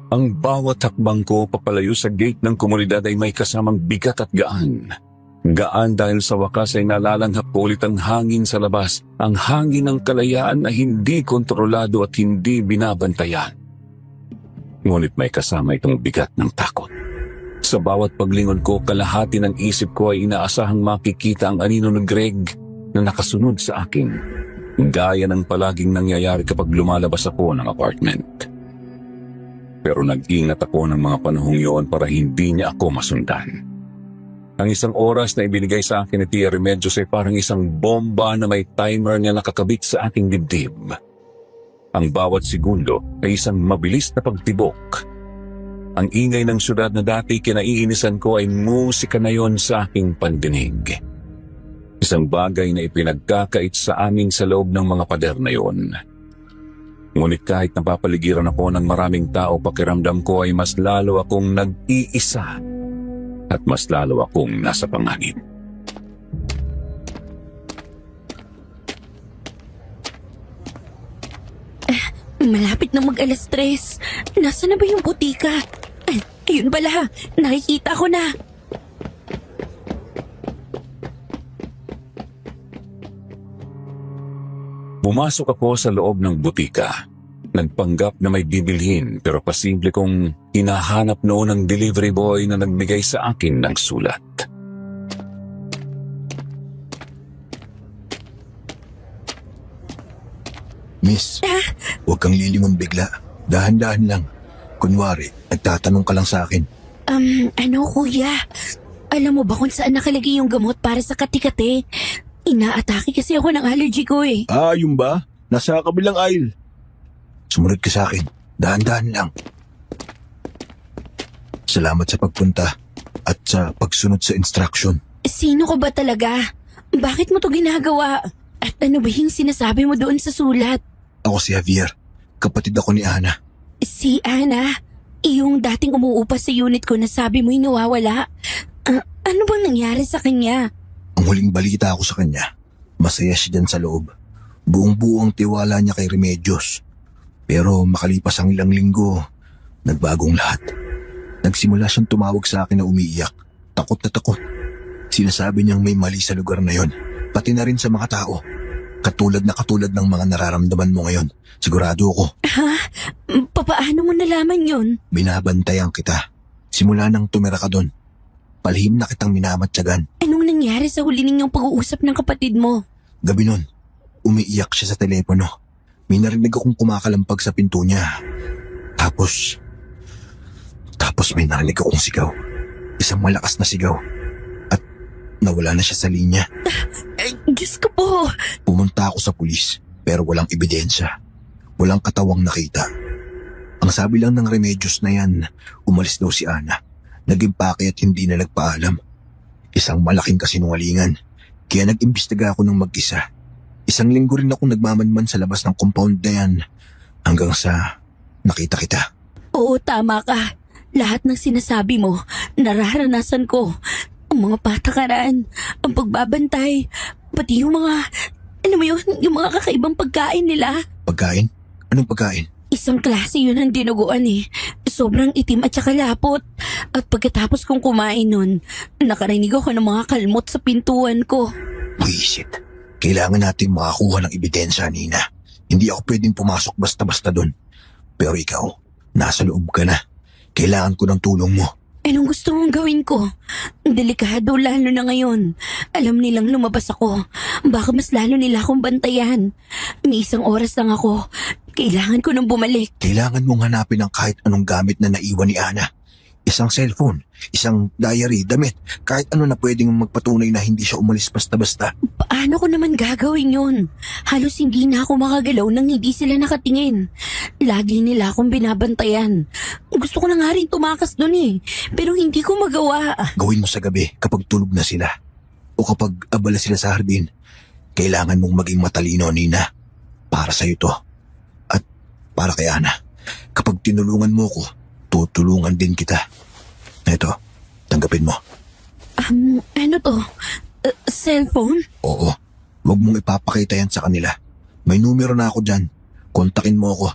Ang bawat hakbang ko papalayo sa gate ng komunidad ay may kasamang bigat at gaan. Gaan dahil sa wakas ay nalalanghap ko ulit ang hangin sa labas, ang hangin ng kalayaan na hindi kontrolado at hindi binabantayan. Ngunit may kasama itong bigat ng takot. Sa bawat paglingon ko, kalahati ng isip ko ay inaasahang makikita ang anino ni Greg na nakasunod sa akin. Gaya ng palaging nangyayari kapag lumalabas ako ng apartment. Pero nag-ingat ako ng mga panahong yun para hindi niya ako masundan. Ang isang oras na ibinigay sa akin ni Tia Remedios ay parang isang bomba na may timer na nakakabit sa aking dibdib. Ang bawat segundo ay isang mabilis na pagtibok. Ang ingay ng syudad na dati kinaiinisan ko ay musika na yon sa aking pandinig. Isang bagay na ipinagkakait sa amin sa loob ng mga pader na yon. Ngunit kahit napapaligiran ako ng maraming tao, pakiramdam ko ay mas lalo akong nag-iisa at mas lalo akong nasa panganib. Malapit na mag-alas 3. Nasaan na ba yung butika? Ayun pala, nakikita ko na. Pumasok ako sa loob ng butika. Nagpanggap na may bibilhin pero pasimple kong hinahanap noon ng delivery boy na nagbigay sa akin ng sulat. Miss, huwag kang lilingon bigla. Dahan-dahan lang. Kunwari, nagtatanong ka lang sa akin. Kuya? Alam mo ba kung saan nakalagay yung gamot para sa kati-kati? Inaatake kasi ako ng allergy ko eh. Ah, yun ba? Nasa kabilang aisle. Sumunod ka sa akin. Dahan-dahan lang. Salamat sa pagpunta at sa pagsunod sa instruction. Sino ka ba talaga? Bakit mo to ginagawa? At ano ba yung sinasabi mo doon sa sulat? Ako si Javier. Kapatid ako ni Ana. Si Ana? Yung dating umuupa sa unit ko na sabi mo'y nawawala. Ano bang nangyari sa kanya? Ang huling balita ako sa kanya, masaya siya dyan sa loob. Buong-buo ang tiwala niya kay Remedios. Pero makalipas ang ilang linggo, nagbagong lahat. Nagsimula siyang tumawag sa akin na umiiyak. Takot na takot. Sinasabi niyang may mali sa lugar na yon. Pati na rin sa mga tao. Katulad ng mga nararamdaman mo ngayon. Sigurado ako. Papaano mo nalaman yun? Binabantayan kita. Simula nang tumira ka doon. Palihim na kitang minamatyagan. Anong nangyari sa huli ninyong pag-uusap ng kapatid mo? Gabi nun, umiiyak siya sa telepono. May narinig akong kumakalampag sa pinto niya. Tapos may narinig akong sigaw. Isang malakas na sigaw. At nawala na siya sa linya. Diyos ko po. Pumunta ako sa pulis, pero walang ebidensya. Walang katawang nakita. Ang sabi lang ng Remedios na yan, umalis daw si Ana. Nag-impake at hindi na nagpaalam. Isang malaking kasinungalingan. Kaya nag-imbestiga ako ng mag-isa. Isang linggo rin ako nagmamanman sa labas ng compound na yan. Hanggang sa nakita kita. Oo, tama ka. Lahat ng sinasabi mo, nararanasan ko. Ang mga patakaran, ang pagbabantay, pati yung mga, yung mga kakaibang pagkain nila. Pagkain? Anong pagkain? Isang klase yun ang dinuguan eh. Sobrang itim at saka lapot. At pagkatapos kong kumain nun, nakarinig ako ng mga kalmot sa pintuan ko. Buisit. Kailangan natin makakuha ng ebidensya, Nina. Hindi ako pwedeng pumasok basta-basta doon. Pero ikaw, nasa loob ka na. Kailangan ko ng tulong mo. Anong gusto mong gawin ko? Delikado lalo na ngayon. Alam nilang lumabas ako. Baka mas lalo nila akong bantayan. May isang oras lang ako. Kailangan ko nang bumalik. Kailangan mong hanapin ang kahit anong gamit na naiwan ni Ana. Isang cellphone, isang diary, damit, kahit ano na pwedeng magpatunay na hindi siya umalis basta-basta. Paano ko naman gagawin yun? Halos hindi na ako makagalaw nang hindi sila nakatingin. Lagi nila akong binabantayan. Gusto ko na nga rin tumakas doon eh, pero hindi ko magawa. Gawin mo sa gabi kapag tulog na sila. O kapag abala sila sa hardin. Kailangan mong maging matalino, Nina. Para sa'yo to. At para kay Ana. Kapag tinulungan mo ko, tutulungan din kita. Eto, tanggapin mo. Ano to? Cellphone? Oo, huwag mong ipapakita yan sa kanila. May numero na ako dyan. Kontakin mo ako.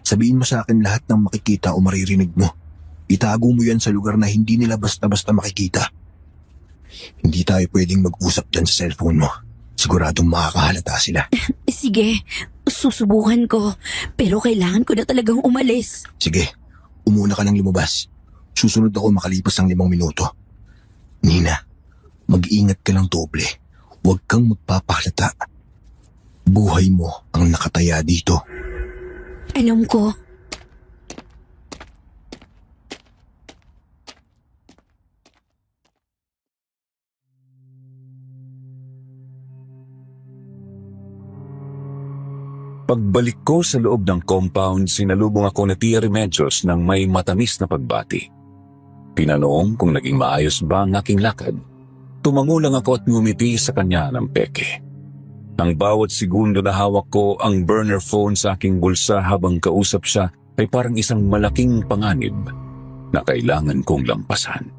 Sabihin mo sa akin lahat ng makikita o maririnig mo. Itago mo yan sa lugar na hindi nila basta-basta makikita. Hindi tayo pwedeng mag-usap dyan sa cellphone mo. Siguradong makakahalata sila. Sige, susubukan ko. Pero kailangan ko na talagang umalis. Sige, umuna ka nang lumabas. Susunod ako makalipas ng 5 minuto. Nina, mag-ingat ka lang doble. Huwag kang magpapahalata. Buhay mo ang nakataya dito. Alam ko. Pagbalik ko sa loob ng compound, sinalubong ako ni Tia Remedios ng may matamis na pagbati. Tinanong kung naging maayos ba ang aking lakad. Tumango lang ako at ngumiti sa kanya ng peke. Ang bawat segundo na hawak ko ang burner phone sa aking bulsa habang kausap siya ay parang isang malaking panganib na kailangan kong lampasan.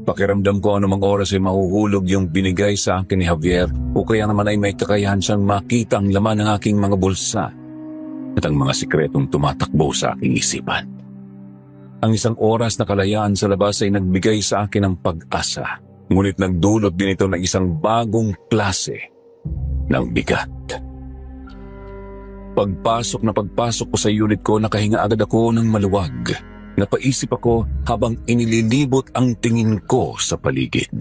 Pakiramdam ko anumang oras ay mahuhulog yung binigay sa akin ni Javier o kaya naman ay may kakayahan siyang makita ang laman ng aking mga bulsa at ang mga sikretong tumatakbo sa aking isipan. Ang isang oras na kalayaan sa labas ay nagbigay sa akin ng pag-asa, ngunit nagdulot din ito ng isang bagong klase ng bigat. Pagpasok ko sa unit ko, nakahinga agad ako ng maluwag. Napaisip ako habang inililibot ang tingin ko sa paligid.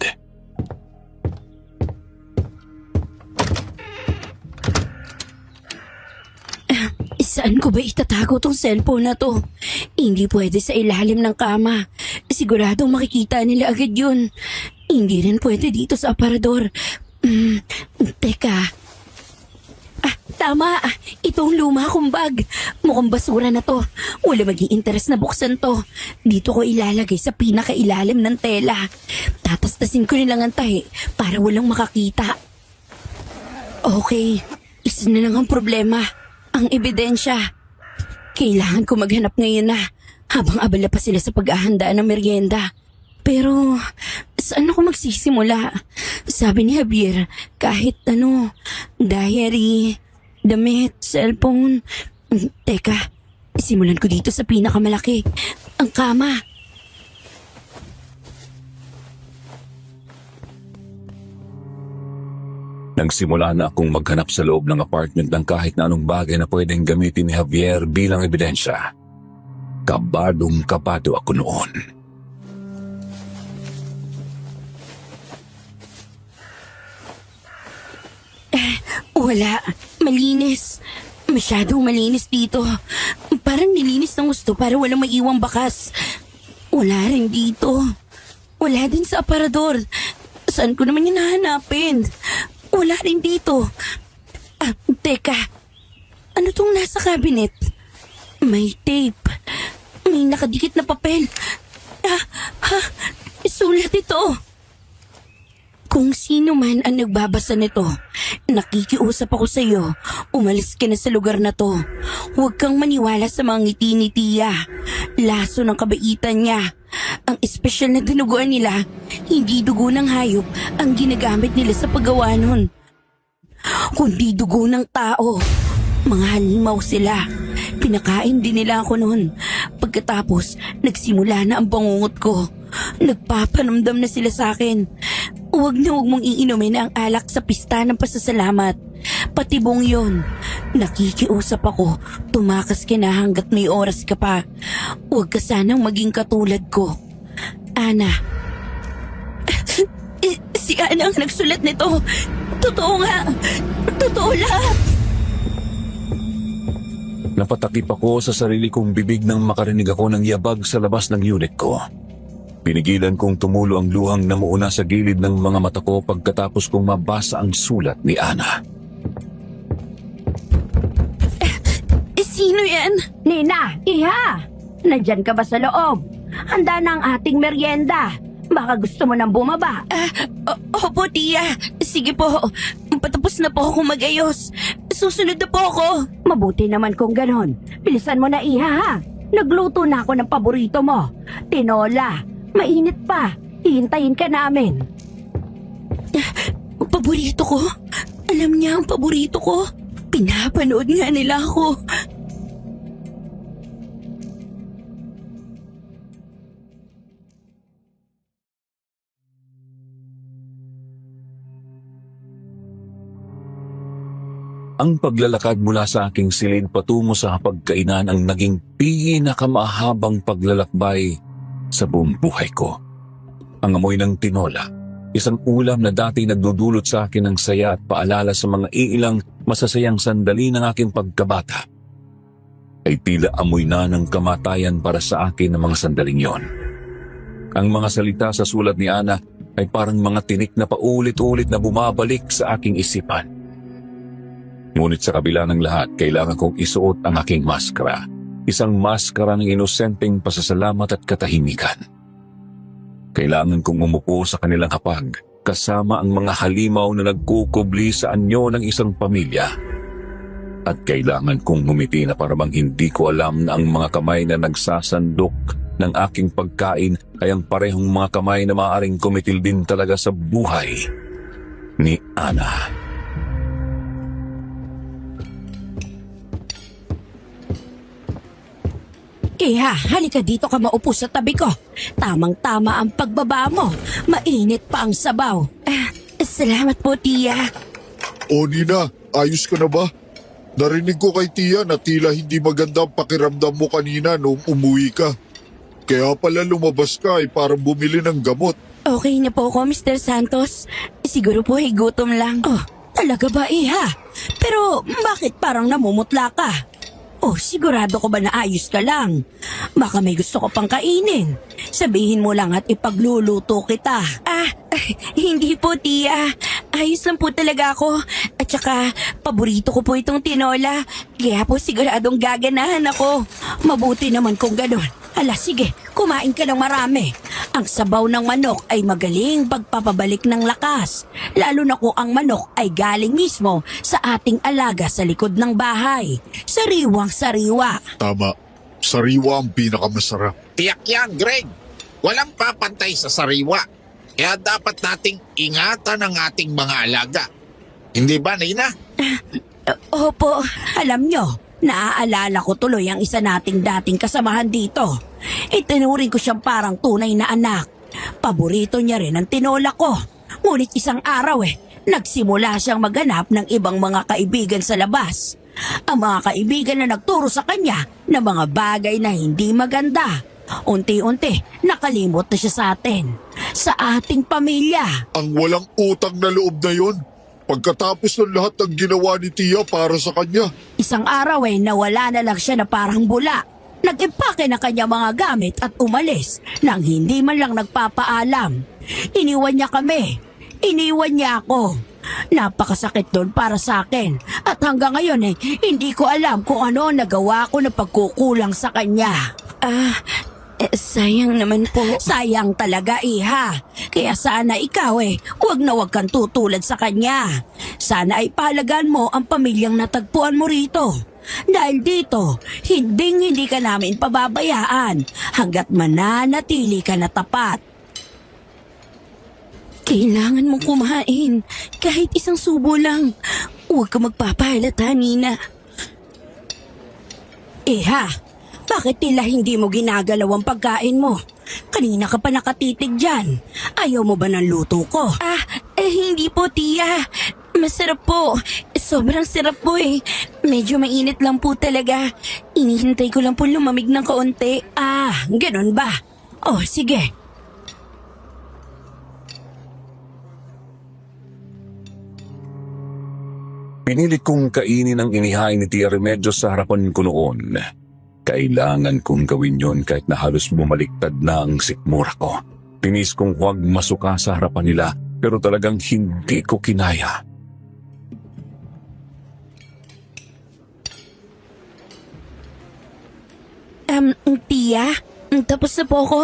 Saan ko ba itatago tong cellphone na to? Hindi pwede sa ilalim ng kama. Siguradong makikita nila agad yun. Hindi rin pwede dito sa aparador. Teka. Tama. Itong luma kong bag. Mukhang basura na to. Wala mag-i-interest na buksan to. Dito ko ilalagay sa pinakailalim ng tela. Tatastasin ko nilang ang tahi para walang makakita. Okay. Isa na lang ang problema. Ang ebidensya. Kailangan ko maghanap ngayon na habang abala pa sila sa paghahanda ng merienda. Pero saan ako magsisimula? Sabi ni Javier, kahit diary, damit, cellphone. Teka, simulan ko dito sa pinakamalaki, ang kama. Nagsimula na akong maghanap sa loob ng apartment ng kahit na anong bagay na pwedeng gamitin ni Javier bilang ebidensya. Kabadong-kabado ako noon. Wala. Malinis. Masyadong malinis dito. Parang nilinis ng gusto para walang maiwang bakas. Wala rin dito. Wala din sa aparador. Saan ko naman yung nahanapin? Wala rin dito. Teka. Ano tong nasa cabinet? May tape. May nakadikit na papel. Sulat ito. Kung sino man ang nagbabasa nito, nakikiusap ako sa iyo, umalis ka na sa lugar na to. Huwag kang maniwala sa mga ngiti ni Tia. Laso ng kabaitan niya. Ang espesyal na dinuguan nila, hindi dugo ng hayop ang ginagamit nila sa paggawa nun, kundi dugo ng tao. Mga halimaw sila. Pinakain din nila ako noon. Pagkatapos, nagsimula na ang bangungot ko. Nagpapanamdam na sila sa akin. Huwag mong iinumin ang alak sa pista ng pasasalamat. Patibong yon. Nakikiusap ako, tumakas ka na hanggat may oras ka pa. Huwag ka sanang maging katulad ko. Ana. Si Ana ang nagsulat nito. Totoo nga. Totoo lahat. Napatakip ako sa sarili kong bibig nang makarinig ako ng yabag sa labas ng unit ko. Pinigilan kong tumulo ang luhang na muuna sa gilid ng mga mata ko pagkatapos kong mabasa ang sulat ni Ana. Sino yan? Nina, Iha! Nandyan ka ba sa loob? Handa na ang ating merienda. Baka gusto mo nang bumaba. Opo, Tia. Sige po. Patapos na po ako mag-ayos. Susunod na po ako. Mabuti naman kung ganon. Bilisan mo na, Iha, ha? Nagluto na ako ng paborito mo. Tinola. Mainit pa. Hihintayin ka namin. Paborito ko? Alam niya ang paborito ko. Pinapanood nga nila ako. Ang paglalakad mula sa aking silid patungo sa hapagkainan ang naging pinakamahabang paglalakbay sa buong buhay ko. Ang amoy ng tinola, isang ulam na dati nagdudulot sa akin ng saya at paalala sa mga iilang masasayang sandali ng aking pagkabata, ay tila amoy na ng kamatayan para sa akin ng mga sandaling yon. Ang mga salita sa sulat ni Ana ay parang mga tinik na paulit-ulit na bumabalik sa aking isipan. Ngunit sa kabila ng lahat, kailangan kong isuot ang aking maskara. Isang maskara ng inosenteng pasasalamat at katahimikan. Kailangan kong umupo sa kanilang hapag, kasama ang mga halimaw na nagkukubli sa anyo ng isang pamilya. At kailangan kong ngumiti na parang hindi ko alam na ang mga kamay na nagsasandok ng aking pagkain ay ang parehong mga kamay na maaaring kumitil din talaga sa buhay ni Ana. Iha, halika dito ka maupo sa tabi ko. Tamang-tama ang pagbaba mo. Mainit pa ang sabaw. Salamat po, Tia. O Nina, ayos ka na ba? Narinig ko kay Tia na tila hindi maganda ang pakiramdam mo kanina nung umuwi ka. Kaya pala lumabas ka ay para bumili ng gamot. Okay na po ako, Mr. Santos. Siguro po ay gutom lang. Oh, talaga ba, Iha? Pero bakit parang namumutla ka? Oh, sigurado ko ba na ayos ka lang? Baka may gusto ko pang kainin. Sabihin mo lang at ipagluluto kita. Hindi po, Tia. Ayos lang po talaga ako. At saka, paborito ko po itong tinola. Kaya po siguradong gaganahan ako. Mabuti naman kung ganon. Hala, sige, kumain ka ng marami. Ang sabaw ng manok ay magaling pagpapabalik ng lakas. Lalo na kung ang manok ay galing mismo sa ating alaga sa likod ng bahay. Sariwang-sariwa. Tama, sariwa ang pinakamasarap. Tiyak yan, Greg. Walang papantay sa sariwa. Kaya dapat nating ingatan ang ating mga alaga. Hindi ba, Nina? Opo. Alam nyo, naaalala ko tuloy ang isa nating dating kasamahan dito. Itinuring ko siyang parang tunay na anak. Paborito niya rin ang tinola ko. Ngunit isang araw nagsimula siyang maghanap ng ibang mga kaibigan sa labas. Ang mga kaibigan na nagturo sa kanya ng mga bagay na hindi maganda. Unti-unti, nakalimot na siya sa atin. Sa ating pamilya. Ang walang utang na loob na yon. Pagkatapos ng lahat ng ginawa ni Tia para sa kanya. Isang araw nawala na lang siya na parang bula. Nag-impake na kanya mga gamit at umalis nang hindi man lang nagpapaalam. Iniwan niya kami. Iniwan niya ako. Napakasakit doon para sa akin. At hanggang ngayon hindi ko alam kung ano ang nagawa ko na pagkukulang sa kanya. Sayang naman po. Sayang talaga, Iha. Kaya sana ikaw huwag na huwag kang tutulad sa kanya. Sana ay pahalagaan mo ang pamilyang natagpuan mo rito. Dahil dito, hindi ka namin pababayaan hanggat mananatili ka na tapat. Kailangan mong kumain. Kahit isang subo lang. Huwag ka magpapahalata, Nina. Iha, bakit tila hindi mo ginagalaw ang pagkain mo? Kanina ka pa nakatitig dyan. Ayaw mo ba ng luto ko? Hindi po, Tia. Masarap po. Sobrang sarap po Medyo mainit lang po talaga. Inihintay ko lang po lumamig ng kaunti. Ganun ba? Oh, sige. Pinilit kong kainin ang inihain ni Tia Remedios sa harapan ko noon. Kailangan kong gawin yon kahit na halos bumaliktad na ang sikmura ko. Tinis kong huwag masuka sa harapan nila pero talagang hindi ko kinaya. Tia, tapos na po ako.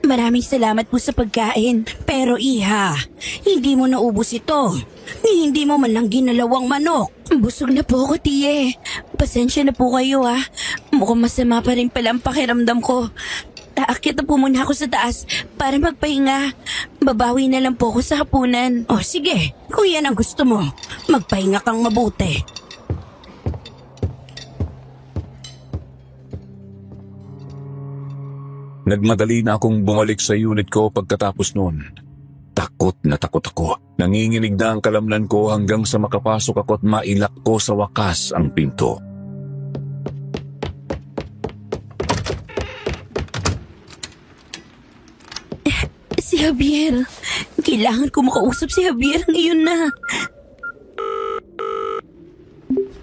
Maraming salamat po sa pagkain. Pero Iha, hindi mo naubos ito. Hindi mo man lang ginalawang manok. Busog na po ako, Tia. Pasensya na po kayo Mukhang masama pa rin pala ang pakiramdam ko. Aakyat na po muna ako sa taas para magpahinga. Babawi na lang po ako sa hapunan. Oh, sige. Kung yan ang gusto mo, magpahinga kang mabuti. Nagmadali na akong bumalik sa unit ko pagkatapos noon. Takot na takot ako. Nanginginig na ang kalamnan ko hanggang sa makapasok ako at mailak ko sa wakas ang pinto. Si Javier. Kailangan ko makausap si Javier ngayon na.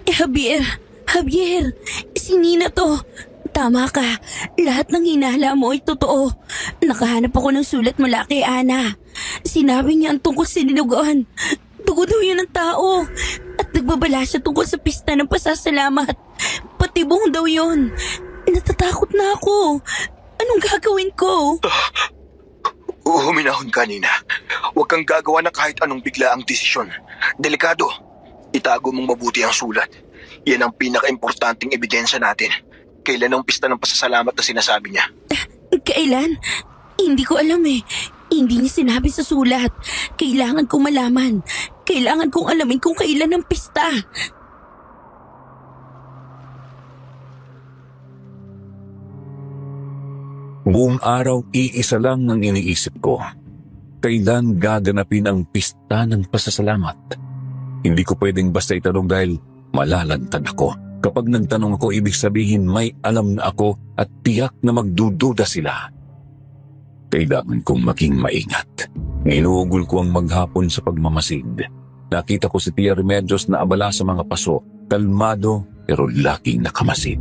Javier, Javier, si Nina to. Tama ka. Lahat ng hinala mo ay totoo. Nakahanap ako ng sulat mula kay Ana. Sinabi niya ang tungkol sa dinuguan. Dugo daw yun ng tao. At nagbabala siya tungkol sa pista ng pasasalamat. Patibong daw yun. Natatakot na ako. Anong gagawin ko? Huminahon ka, Nina. Huwag kang gagawa ng kahit anong biglaang desisyon. Delikado. Itago mong mabuti ang sulat. Yan ang pinaka-importanting ebidensya natin. Kailan ang pista ng pasasalamat na sinasabi niya? Kailan? Hindi ko alam eh. Hindi niya sinabi sa sulat. Kailangan kong malaman. Kailangan kong alamin kung kailan ang pista. Buong araw, iisa lang ang iniisip ko. Kailan gaganapin ang pista ng pasasalamat? Hindi ko pwedeng basta itanong dahil malalantad ako. Kapag nagtanong ako, ibig sabihin may alam na ako at tiyak na magdududa sila. Kailangan kong maging maingat. Inuugol ko ang maghapon sa pagmamasid. Nakita ko si Tia Remedios na abala sa mga paso, kalmado pero laging nakamasid.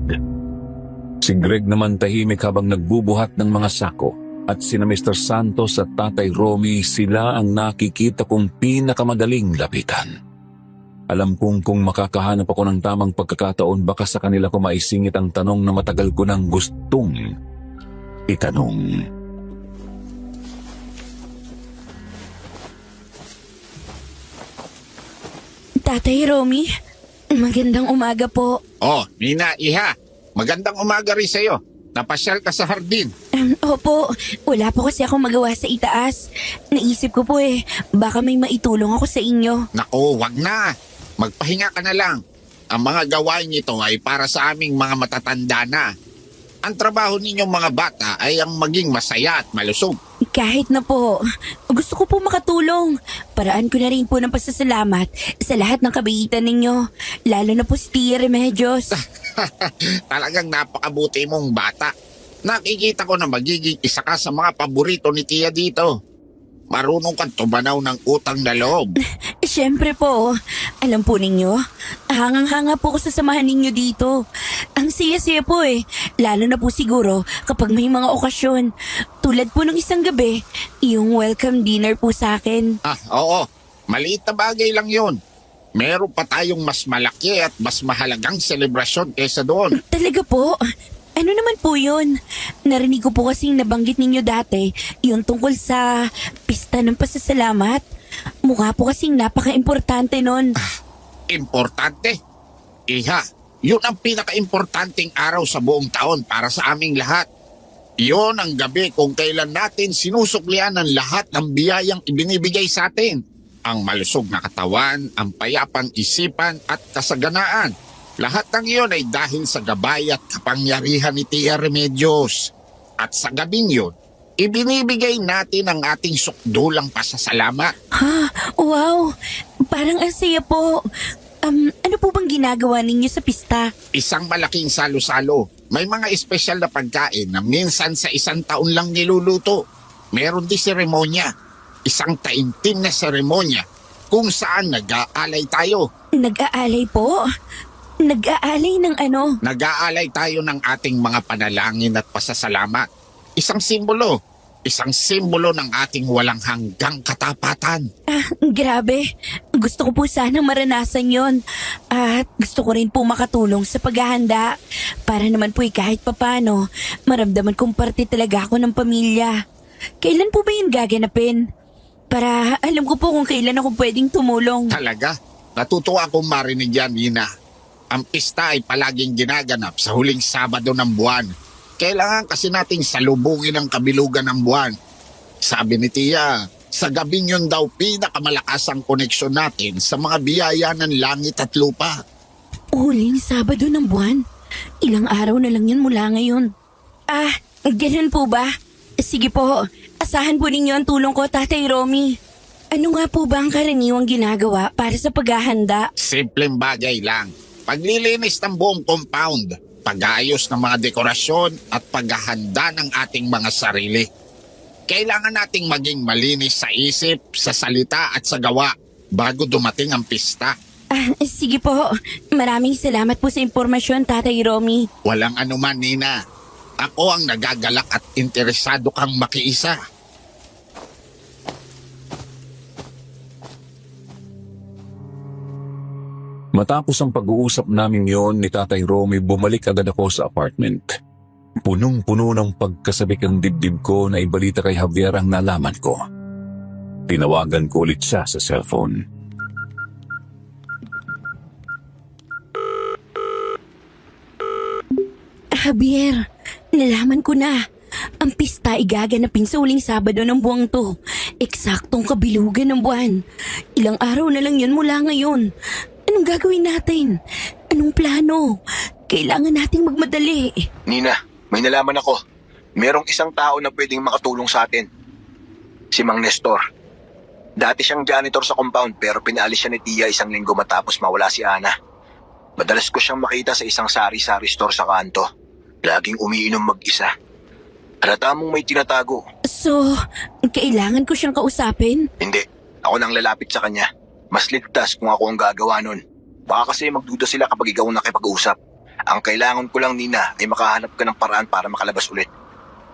Si Greg naman tahimik habang nagbubuhat ng mga sako at sina Mr. Santos at Tatay Romy, sila ang nakikita kong pinakamadaling lapitan. Alam kong kung makakahanap ako ng tamang pagkakataon, baka sa kanila ko maisingit ang tanong na matagal ko nang gustong itanong. Tatay Romy, magandang umaga po. Oh, Nina, Iha, magandang umaga rin sa'yo. Napasyal ka sa hardin. Opo, wala po kasi akong magawa sa itaas. Naisip ko po baka may maitulong ako sa inyo. Naku, wag na. Magpahinga ka na lang. Ang mga gawain nito ay para sa aming mga matatanda na. Ang trabaho ninyong mga bata ay ang maging masaya at malusog. Kahit na po, gusto ko po makatulong. Paraan ko na rin po ng pasasalamat sa lahat ng kabaitan ninyo. Lalo na po si Tia Remedios. Talagang napakabuti mong bata. Nakikita ko na magiging isa ka sa mga paborito ni Tia dito. Marunong kang tumanaw ng utang na loob. Siyempre po, alam po ninyo, hangang-hanga po ko sa samahan ninyo dito. Ang siya-siya po lalo na po siguro kapag may mga okasyon. Tulad po ng isang gabi, yung welcome dinner po sa akin. Oo. Maliit na bagay lang yun. Meron pa tayong mas malaki at mas mahalagang selebrasyon kesa doon. Talaga po? Ano naman po yun? Narinig ko po kasing nabanggit ninyo dati yung tungkol sa pista ng pasasalamat. Mukha po kasing napaka-importante nun. Importante? Iha, yun ang pinaka-importanting araw sa buong taon para sa aming lahat. Yun ang gabi kung kailan natin sinusuklian ng lahat ng biyayang ibinibigay sa atin. Ang malusog na katawan, ang payapang isipan at kasaganaan. Lahat ng iyon ay dahil sa gabay at kapangyarihan ni Tia Remedios. At sa gabing yun, ibinibigay natin ang ating sukdulang pasasalamat. Wow! Parang ang saya po. Ano po bang ginagawa ninyo sa pista? Isang malaking salo-salo. May mga espesyal na pagkain na minsan sa isang taon lang niluluto. Meron din seremonya. Isang taimtim na seremonya kung saan nag-aalay tayo. Nag-aalay po? Nag-aalay ng ano? Nag-aalay tayo ng ating mga panalangin at pasasalamat. Isang simbolo ng ating walang hanggang katapatan. Grabe. Gusto ko po sana maranasan yon. At gusto ko rin po makatulong sa paghahanda. Para naman po kahit papano, maramdaman kong parte talaga ako ng pamilya. Kailan po ba yun gaganapin? Para alam ko po kung kailan ako pwedeng tumulong. Talaga? Natutuwa akong marinig yan, Nina. Ang pista ay palaging ginaganap sa huling Sabado ng buwan. Kailangan kasi nating salubungin ang kabilugan ng buwan. Sabi ni Tia, sa gabing yun daw pinakamalakas ang koneksyon natin sa mga biyaya ng langit at lupa. Huling Sabado ng buwan? Ilang araw na lang yun mula ngayon. Ganun po ba? Sige po, asahan po ninyo ang tulong ko, Tatay Romy. Ano nga po ba ang karaniwang ginagawa para sa paghahanda? Simpleng bagay lang. Paglilinis ng buong compound, pag-aayos ng mga dekorasyon at paghahanda ng ating mga sarili. Kailangan nating maging malinis sa isip, sa salita at sa gawa bago dumating ang pista. Sige po. Maraming salamat po sa impormasyon, Tatay Romy. Walang anuman, Nina. Ako ang nagagalak at interesado kang makiisa. Matapos ang pag-uusap namin yon ni Tatay Romy, bumalik agad ako sa apartment. Punong-puno ng pagkasabik ang dibdib ko na ibalita kay Javier ang nalaman ko. Tinawagan ko ulit siya sa cellphone. Javier, nalaman ko na. Ang pista igaganapin sa huling Sabado ng buwang to. Eksaktong kabilugan ng buwan. Ilang araw na lang yun mula ngayon. Anong gagawin natin? Anong plano? Kailangan nating magmadali. Nina, may nalaman ako. Merong isang tao na pwedeng makatulong sa atin. Si Mang Nestor. Dati siyang janitor sa compound pero pinaalis siya ni Tia isang linggo matapos mawala si Ana. Madalas ko siyang makita sa isang sari-sari store sa kanto. Laging umiinom mag-isa. Halata mong may tinatago. So, kailangan ko siyang kausapin? Hindi, ako nang lalapit sa kanya. Mas ligtas kung ako ang gagawa nun. Baka kasi magduda sila kapag ikaw ang nakipag-usap. Ang kailangan ko lang, Nina, ay makahanap ka ng paraan para makalabas ulit.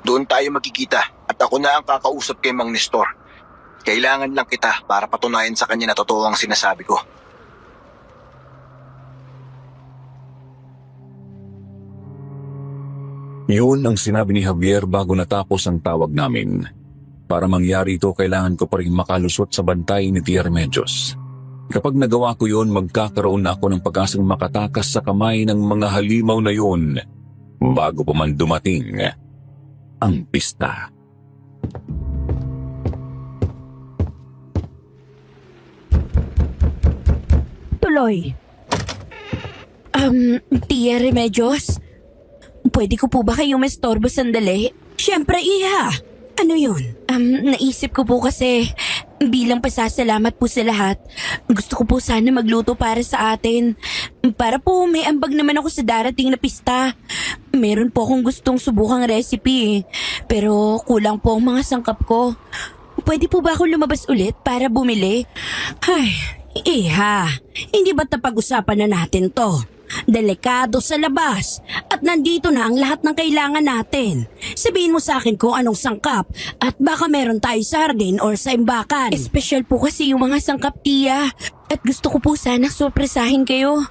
Doon tayo magkikita at ako na ang kakausap kay Mang Nestor. Kailangan lang kita para patunayan sa kanya na totoo ang sinasabi ko. Yun ang sinabi ni Javier bago natapos ang tawag namin. Para mangyari ito, kailangan ko pa rin makalusot sa bantay ni Tia Remedios. Kapag nagawa ko yun, magkakaroon na ako ng pag-asang makatakas sa kamay ng mga halimaw na yun bago pa man dumating ang pista. Tuloy. Tia Remedios? Pwede ko po ba kayong mastorbo sandali? Siyempre, Iha. Ano yun? Naisip ko po kasi bilang pasasalamat po sa lahat, gusto ko po sana magluto para sa atin. Para po may ambag naman ako sa darating na pista. Meron po akong gustong subukang recipe pero kulang po ang mga sangkap ko. Pwede po ba ako lumabas ulit para bumili? Ay, Iha. Hindi ba't napag-usapan na natin to? Delikado sa labas at nandito na ang lahat ng kailangan natin. Sabihin mo sa akin kung anong sangkap at baka meron tayo sa hardin or sa imbakan. Espesyal po kasi yung mga sangkap, Tia. At gusto ko po sana sorpresahin kayo.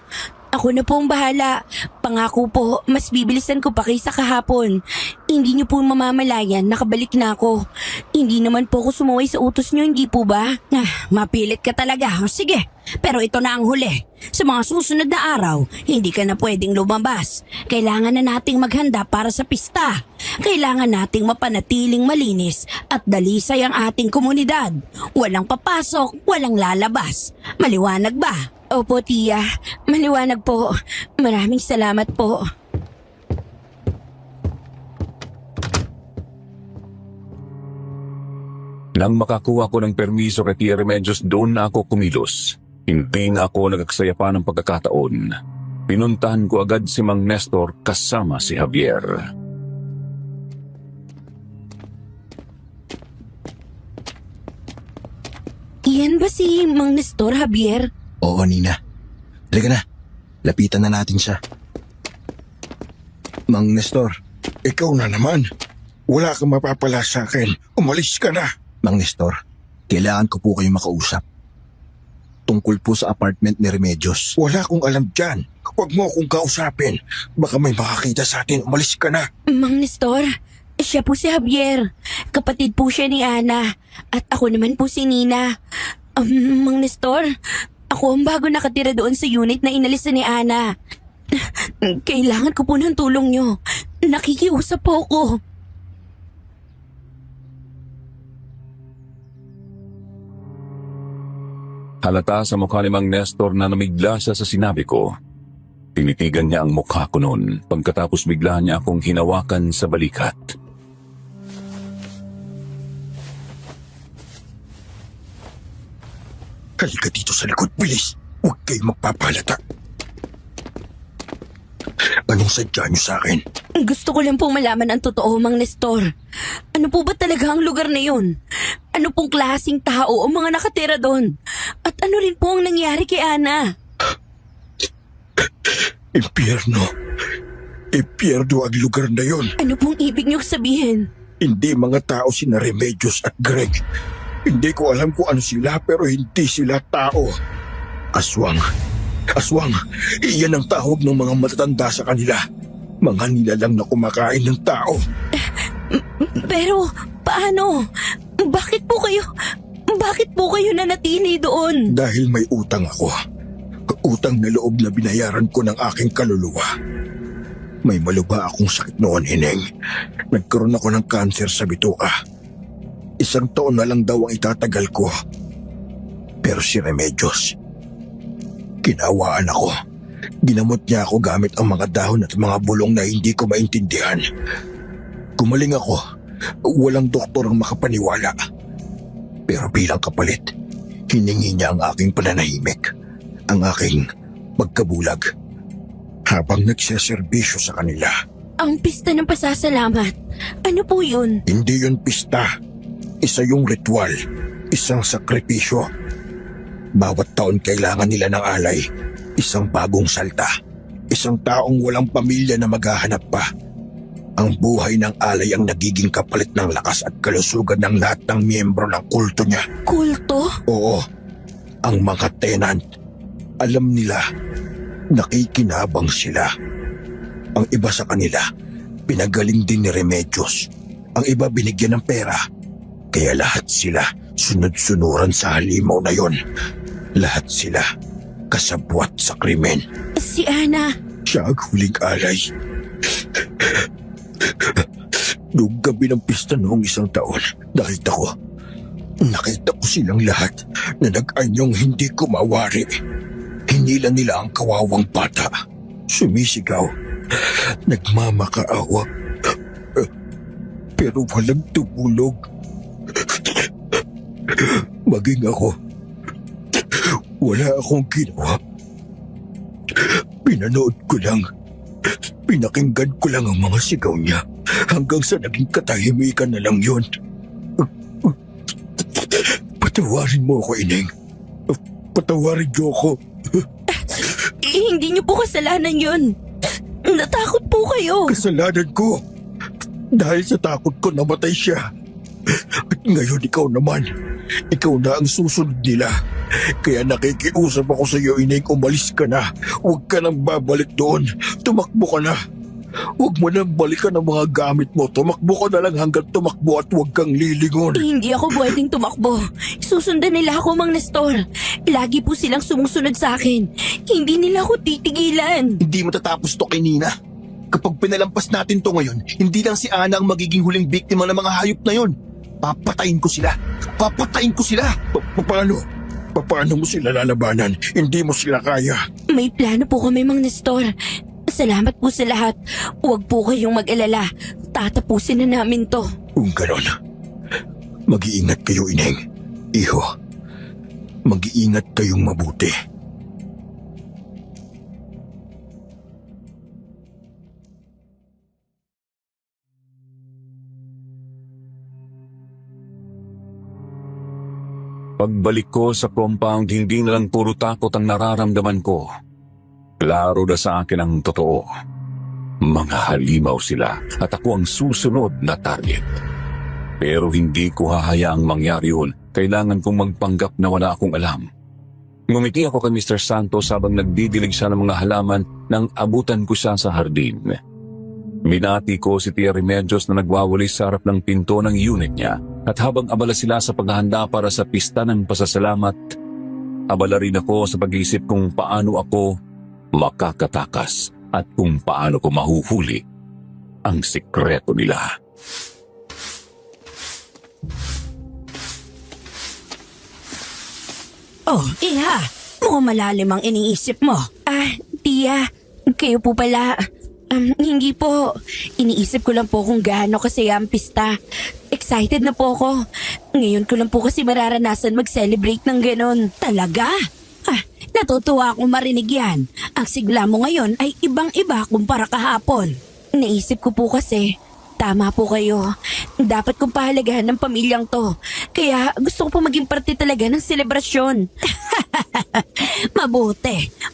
Ako na po ang bahala. Pangako po, mas bibilisan ko pa kaysa kahapon. Hindi niyo po mamamalayan, nakabalik na ako. Hindi naman po ako sumuway sa utos niyo, hindi po ba? Mapilit ka talaga. O, sige, pero ito na ang huli. Sa mga susunod na araw, hindi ka na pwedeng lumabas. Kailangan na nating maghanda para sa pista. Kailangan nating mapanatiling malinis at dalisay ang ating komunidad. Walang papasok, walang lalabas. Maliwanag ba? Opo, Tia. Maliwanag po. Maraming salamat po. Nang makakuha ko ng permiso kay Tia Remedios, doon na ako kumilos. Hindi na ako nagaksaya pa ng pagkakataon. Pinuntahan ko agad si Mang Nestor kasama si Javier. Iyan ba si Mang Nestor, Javier? Oo, Nina. Halika na. Lapitan na natin siya. Mang Nestor. Ikaw na naman. Wala kang mapapala sa akin. Umalis ka na. Mang Nestor, kailangan ko po kayong makausap. Tungkol po sa apartment ni Remedios. Wala akong alam dyan. Huwag mo akong kausapin. Baka may makakita sa atin. Umalis ka na. Mang Nestor, siya po si Javier. Kapatid po siya ni Ana. At ako naman po si Nina. Mang Nestor, ako ang bago nakatira doon sa unit na inalisan ni Ana. Kailangan ko po ng tulong nyo. Nakikiusap po ako. Halata sa mukha ni Mang Nestor na namigla siya sa sinabi ko. Tinitigan niya ang mukha ko noon. Pagkatapos bigla niya akong hinawakan sa balikat. Halika dito sa likod, bilis. Huwag kayong magpapalata. Anong sadya niyo sa akin? Gusto ko lang pong malaman ang totoo, Mang Nestor. Ano po ba talaga ang lugar na yun? Ano pong klaseng tao ang mga nakatira doon? At ano rin po ang nangyari kay Ana? Impyerno. Impyerno ang lugar na yon. Ano pong ibig niyong sabihin? Hindi mga tao sina Remedios at Greg. Hindi ko alam kung ano sila pero hindi sila tao. Aswang. Aswang. Iyan ang tawag ng mga matatanda sa kanila. Mga nilalang na kumakain ng tao. Pero, paano? Bakit po kayo nanatili doon? Dahil may utang ako. Utang na loob na binayaran ko ng aking kaluluwa. May malubha akong sakit noon, Ineng. Nagkaroon ako ng kanser sa bituka. 1 taon na lang daw ang itatagal ko. Pero si Remedios, kinawaan ako. Ginamot niya ako gamit ang mga dahon at mga bulong na hindi ko maintindihan. Gumaling ako. Walang doktor ang makapaniwala. Pero bilang kapalit, hiningi niya ang aking pananahimik, ang aking pagkabulag, habang nagseserbisyo sa kanila. Ang pista ng pasasalamat. Ano po yun? Hindi yun pista. Isa yung ritual. Isang sakripisyo. Bawat taon kailangan nila ng alay. Isang bagong salta. Isang taong walang pamilya na maghahanap pa. Ang buhay ng alay ang nagiging kapalit ng lakas at kalusugan ng lahat ng miyembro ng kulto niya. Kulto? Oo. Ang mga tenant. Alam nila. Nakikinabang sila. Ang iba sa kanila, pinagaling din ni Remedios. Ang iba binigyan ng pera. Kaya lahat sila sunod-sunuran sa halimaw na yon. Lahat sila kasabwat sa krimen. Si Ana. Siya ang huling alay. Noong gabi ng pista noong 1 taon, nakita ko silang lahat na nag-anyong hindi ko mawari. Hinila nila ang kawawang bata. Sumisigaw. Nagmamakaawa. Pero walang tumulog. Maging ako. Wala akong ginawa. Pinanood ko lang. Pinakinggan ko lang ang mga sigaw niya hanggang sa naging katahimikan na lang yun. Patawarin mo ako, Ineng. Patawarin niyo ako. Hindi niyo po kasalanan yun. Natakot po kayo. Kasalanan ko. Dahil sa takot ko namatay siya. At ngayon ikaw naman. Ikaw na ang susunod nila. Kaya nakikiusap ako sa iyo, Ineng, umalis ka na. Huwag ka nang babalik doon. Tumakbo ka na. Huwag mo nang balikan ang mga gamit mo. Tumakbo ka na lang hanggang tumakbo at huwag kang lilingon. Hindi ako pwedeng tumakbo. Susundan nila ako, Mang Nestor. Lagi po silang sumusunod sa akin. Hindi nila ako titigilan. Hindi matatapos to kay Nina. Kapag pinalampas natin to ngayon, hindi lang si Ana ang magiging huling biktima ng mga hayop na yon. Papatayin ko sila. Papatayin ko sila. Paano? Paano mo sila lalabanan? Hindi mo sila kaya. May plano po kami, Mang Nestor. Salamat po sa lahat. Huwag po kayong mag-alala. Tatapusin na namin to. Kung ganon, mag-iingat kayo, Ineng. Iho, mag-iingat kayong mabuti. Pagbalik ko sa compound, hindi na lang puro takot ang nararamdaman ko. Klaro na sa akin ang totoo. Mga halimaw sila at ako ang susunod na target. Pero hindi ko hahayaang mangyari yun. Kailangan kong magpanggap na wala akong alam. Ngumiti ako kay Mr. Santos habang nagdidilig siya ng mga halaman nang abutan ko siya sa hardin. Binati ko si Tia Remedios na nagwawalis sa harap ng pinto ng unit niya at habang abala sila sa paghahanda para sa pista ng pasasalamat, abala rin ako sa pag-iisip kung paano ako makakatakas at kung paano ko mahuhuli ang sikreto nila. Oh, Iha, mukhang malalim ang iniisip mo. Tia, kayo po pala. Hindi po. Iniisip ko lang po kung gaano kasaya ang pista. Excited na po ako. Ngayon ko lang po kasi mararanasan mag-celebrate ng ganon. Talaga? Natutuwa akong marinig yan. Ang sigla mo ngayon ay ibang-iba kumpara kahapon. Naisip ko po kasi, tama po kayo. Dapat kong pahalagahan ng pamilyang to. Kaya gusto ko po maging parte talaga ng selebrasyon.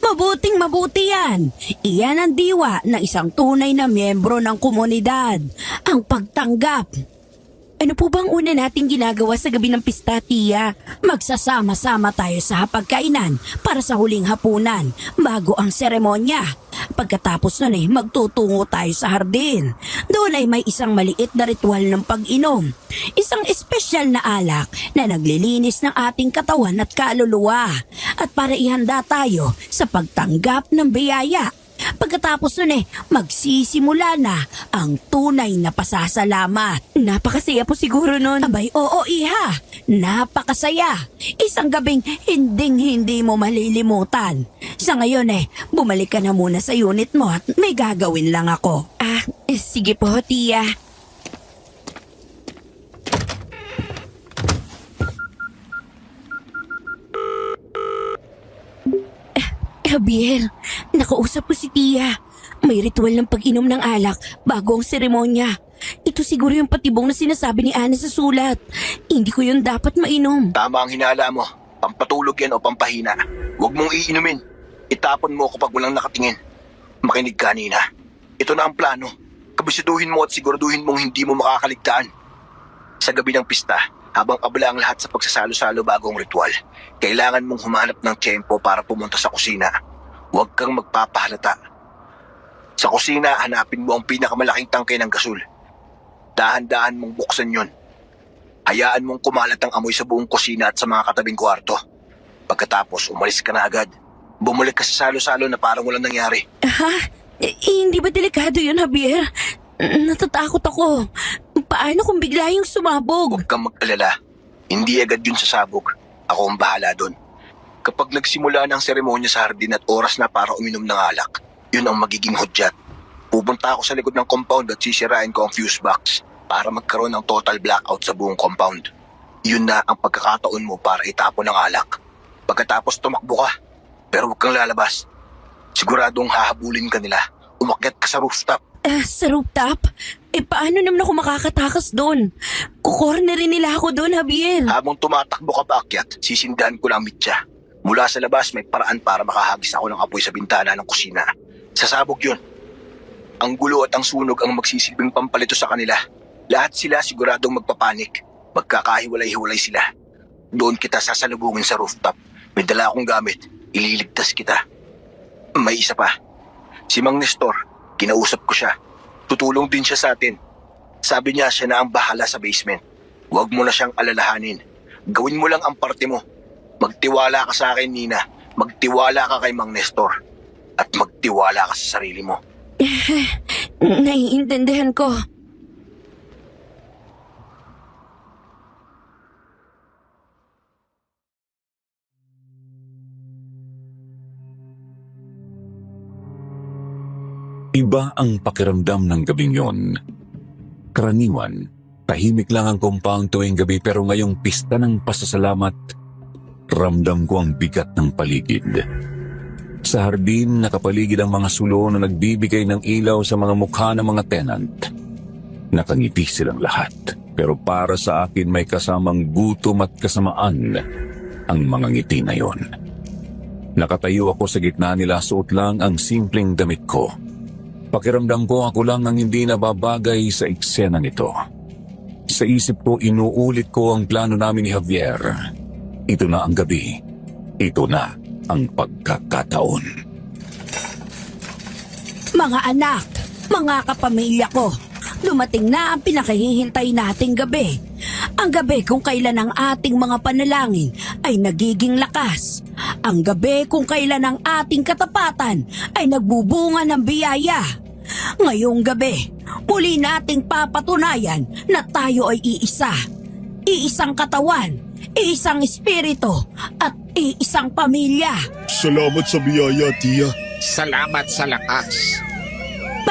Mabuting mabuti yan. Iyan ang diwa ng isang tunay na miyembro ng komunidad. Ang pagtanggap. Ano po bang una nating ginagawa sa gabi ng pista, Tia? Magsasama-sama tayo sa hapagkainan para sa huling hapunan bago ang seremonya. Pagkatapos nun magtutungo tayo sa hardin. Doon ay may isang maliit na ritual ng pag-inom. Isang espesyal na alak na naglilinis ng ating katawan at kaluluwa. At para ihanda tayo sa pagtanggap ng biyaya. Pagkatapos nun magsisimula na ang tunay na pasasalamat. Napakasaya po siguro nun. Abay, oo iha. Napakasaya. Isang gabing hinding-hindi mo malilimutan. Sa ngayon bumalik ka na muna sa unit mo at may gagawin lang ako. Sige po, Tia. Javier, nakausap ko si Tia. May ritual ng pag-inom ng alak bago ang seremonya. Ito siguro yung patibong na sinasabi ni Ana sa sulat. Hindi ko yun dapat mainom. Tama ang hinala mo. Pampatulog yan o pampahina. Huwag mong iinumin. Itapon mo kapag walang nakatingin. Makinig ka, Nina. Ito na ang plano. Kabisiduhin mo at siguraduhin mong hindi mo makakaligtaan. Sa gabi ng pista, habang abala ang lahat sa pagsasalo-salo bago ang ritual, kailangan mong humanap ng tiyempo para pumunta sa kusina. Huwag kang magpapahalata. Sa kusina, hanapin mo ang pinakamalaking tangke ng gasol. Dahan-dahan mong buksan yon. Hayaan mong kumalat ang amoy sa buong kusina at sa mga katabing kwarto. Pagkatapos, umalis ka na agad. Bumalik ka sa salo-salo na parang walang nangyari. Hindi ba delikado yun, Javier? Natatakot ako. Paano kung bigla yung sumabog? Huwag kang mag-alala. Hindi agad yun sasabog. Ako ang bahala doon. Kapag nagsimula ng seremonya sa hardin at oras na para uminom ng alak, yun ang magiging hudyat. Pupunta ako sa likod ng compound at sisirain ko ang fuse box para magkaroon ng total blackout sa buong compound. Yun na ang pagkakataon mo para itapon ng alak. Pagkatapos tumakbo ka, pero huwag kang lalabas. Siguradong hahabulin ka nila. Umakyat ka sa rooftop. Sa rooftop? Paano naman ako makakatakas doon? Kukornerin nila ako doon, Javier. Habang tumatakbo ka paakyat, sisindahan ko lang mitya. Mula sa labas, may paraan para makahagis ako ng apoy sa bintana ng kusina. Sasabog yun. Ang gulo at ang sunog ang magsisilbing pampalito sa kanila. Lahat sila siguradong magpapanik. Magkakahiwalay-hiwalay sila. Doon kita sasalubungin sa rooftop. May dala akong gamit. Ililigtas kita. May isa pa. Si Mang Nestor, kinausap ko siya. Tutulong din siya sa atin. Sabi niya siya na ang bahala sa basement. Huwag mo na siyang alalahanin. Gawin mo lang ang parte mo. Magtiwala ka sa akin, Nina. Magtiwala ka kay Mang Nestor. At magtiwala ka sa sarili mo. Naiintindihan ko. Iba ang pakiramdam ng gabing yon. Karaniwan, tahimik lang ang compound tuwing gabi pero ngayong pista ng pasasalamat, ramdam ko ang bigat ng paligid. Sa hardin, nakapaligid ang mga sulo na nagbibigay ng ilaw sa mga mukha ng mga tenant. Nakangiti silang lahat, pero para sa akin may kasamang gutom at kasamaan ang mga ngiti na yon. Nakatayo ako sa gitna nila, suot lang ang simpleng damit ko. Pakiramdam ko ako lang ang hindi nababagay sa eksena nito. Sa isip ko, inuulit ko ang plano namin ni Javier. Ito na ang gabi. Ito na ang pagkakataon. Mga anak, mga kapamilya ko, dumating na ang pinakahihintay nating gabi. Ang gabi kung kailan ang ating mga panalangin ay nagiging lakas. Ang gabi kung kailan ang ating katapatan ay nagbubunga ng biyaya. Ngayong gabi, muli nating papatunayan na tayo ay iisa. Iisang katawan, iisang espiritu, at iisang pamilya. Salamat sa biyaya, Tia. Salamat sa lakas.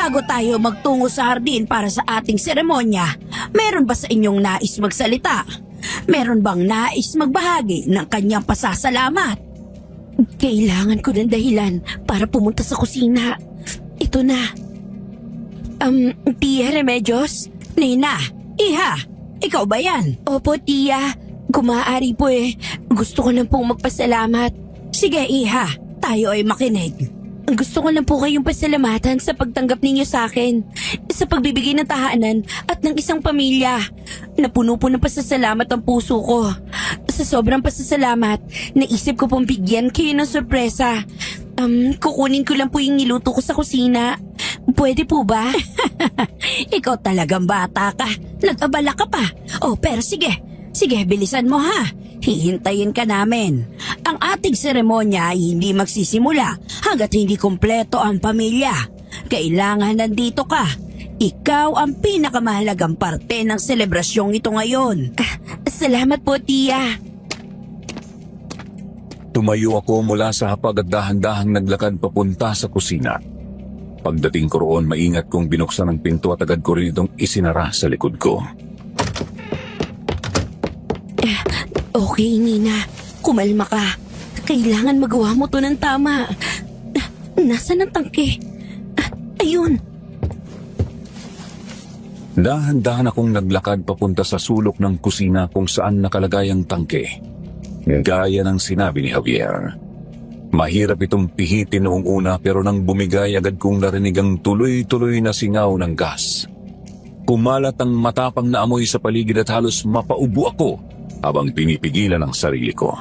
bago tayo magtungo sa hardin para sa ating seremonya, meron ba sa inyong nais magsalita? Meron bang nais magbahagi ng kanyang pasasalamat? Kailangan ko ng dahilan para pumunta sa kusina. Ito na. Tia Remedios? Nina, Iha, ikaw ba yan? Opo, Tia. Kumaari po eh. Gusto ko lang pong magpasalamat. Sige, Iha, tayo ay makinig. Gusto ko lang po kayong pasalamatan sa pagtanggap ninyo sa akin. Sa pagbibigay ng tahanan at ng isang pamilya. Napuno po ng pasasalamat ang puso ko. Sa sobrang pasasalamat, naisip ko pong bigyan kayo ng sorpresa. Kukunin ko lang po yung niluto ko sa kusina. Pwede po ba? Ikaw talagang bata ka. Nag-abala ka pa. Oh, pero sige. Sige, bilisan mo ha. Hihintayin ka namin. Ang ating seremonya ay hindi magsisimula hanggat hindi kumpleto ang pamilya. Kailangan nandito ka. Ikaw ang pinakamahalagang parte ng selebrasyong ito ngayon. Salamat po, Tia. Tumayo ako mula sa hapag at dahan-dahang naglakad papunta sa kusina. Pagdating ko roon, maingat kong binuksan ang pinto at agad ko rin itong isinara sa likod ko. Okay, Nina. Kumalma ka. Kailangan magawa mo to ng tama. Nasaan ang tangke? Ayun. Dahan-dahan akong naglakad papunta sa sulok ng kusina kung saan nakalagay ang tangke. Gaya ng sinabi ni Javier. Mahirap itong pihitin noong una pero nang bumigay agad kong narinig ang tuloy-tuloy na singaw ng gas. Kumalat ang matapang na amoy sa paligid at halos mapaubo ako habang pinipigilan ang sarili ko.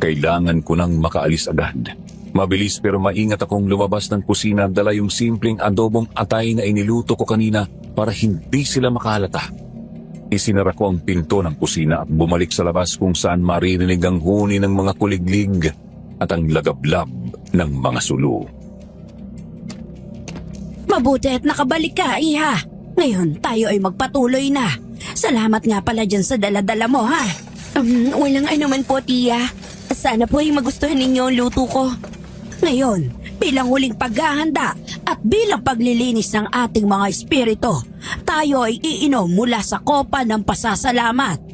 Kailangan ko nang makaalis agad. Mabilis pero maingat akong lumabas ng kusina at dala yung simpleng adobong atay na iniluto ko kanina para hindi sila makahalata. Isinara ko ang pinto ng kusina at bumalik sa labas kung saan maririnig ang huni ng mga kuliglig at ang lagablab ng mga sulu. Mabuti at nakabalik ka, Iha. Ngayon tayo ay magpatuloy na. Salamat nga pala dyan sa dala-dala mo, ha? Walang anuman po, Tia. Sana po ay magustuhan ninyo ang luto ko. Ngayon, bilang huling paghahanda at bilang paglilinis ng ating mga espiritu, tayo ay iinom mula sa kopa ng pasasalamat.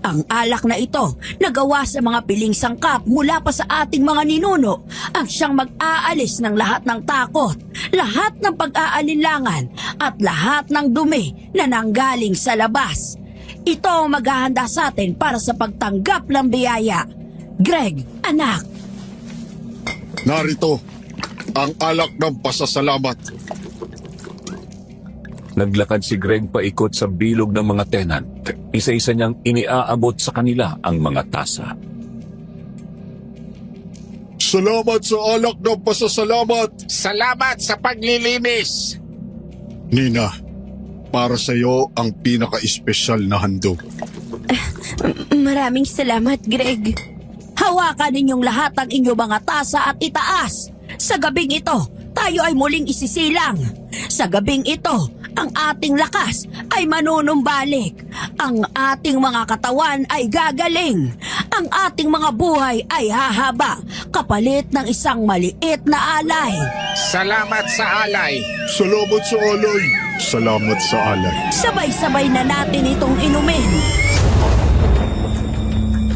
Ang alak na ito, nagawa sa mga piling sangkap mula pa sa ating mga ninuno, ang siyang mag-aalis ng lahat ng takot, lahat ng pag-aalinlangan, at lahat ng dumi na nanggaling sa labas. Ito ang maghahanda sa atin para sa pagtanggap ng biyaya. Greg, anak, Narito, ang alak ng pasasalamat. Naglakad si Greg paikot sa bilog ng mga tenant. Isa-isa niyang iniaabot sa kanila ang mga tasa. Salamat sa alak ng pasasalamat. Salamat sa paglilinis. Nina, para sa iyo ang pinaka-espesyal na handog. Maraming salamat, Greg. hawakan ninyong lahat ang inyong mga tasa at itaas. Sa gabing ito, tayo ay muling isisilang. Sa gabing ito, ang ating lakas ay manunumbalik. Ang ating mga katawan ay gagaling. Ang ating mga buhay ay hahaba kapalit ng isang maliit na alay. Salamat sa alay. Salamat sa alay. Salamat sa alay. Sabay-sabay na natin itong inumin.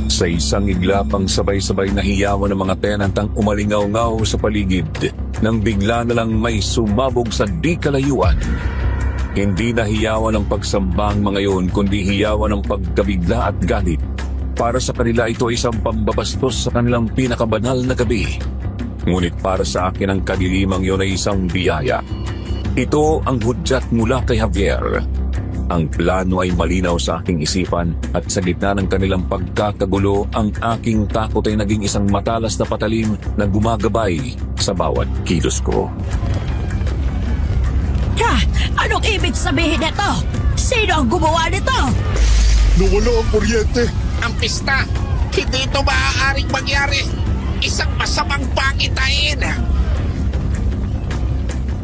Sa isang iglapang sabay-sabay na hiyawan ng mga tenant ang umalingaw-ngaw sa paligid nang bigla na lang may sumabog sa di kalayuan. Hindi na hiyawan ang pagsambang mga yun kundi hiyawan ang pagkabigla at galit. Para sa kanila ito ay isang pambabastos sa kanilang pinakabanal na gabi. Ngunit para sa akin ang kadilimang yun ay isang biyaya. Ito ang hudyat mula kay Javier. Ang plano ay malinaw sa aking isipan at sa gitna ng kanilang pagkakagulo, ang aking takot ay naging isang matalas na patalim na gumagabay sa bawat kilos ko. Ha! Anong ibig sabihin nito? Sino ang gumawa nito? Nawala ang kuryente. Ang pista, hindi ito maaaring mangyari. Isang masamang pangitain.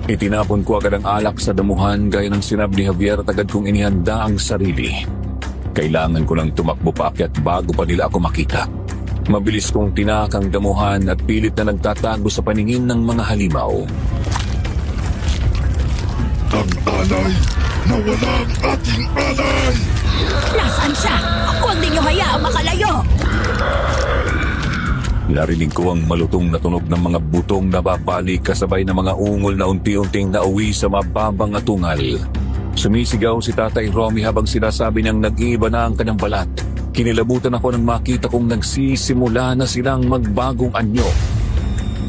Itinapon ko agad ang alak sa damuhan gaya ng sinabi ni Javier at agad kong inihanda ang sarili. Kailangan ko lang tumakbo paakyat bago pa nila ako makita. Mabilis kong tinahak ang damuhan at pilit na nagtatago sa paningin ng mga halimaw. Ang alay na walang ating alay! Nasaan siya? Huwag ninyo hayaang makalayo! Narinig ko ang malutong na tunog ng mga butong na babalik kasabay ng mga ungol na unti-unting nauwi sa mababang atungal. Sumisigaw si Tatay Romy habang sinasabi niyang nag-iiba na ang kanyang balat. Kinilabutan ako nang makita kong nagsisimula na silang magbagong anyo.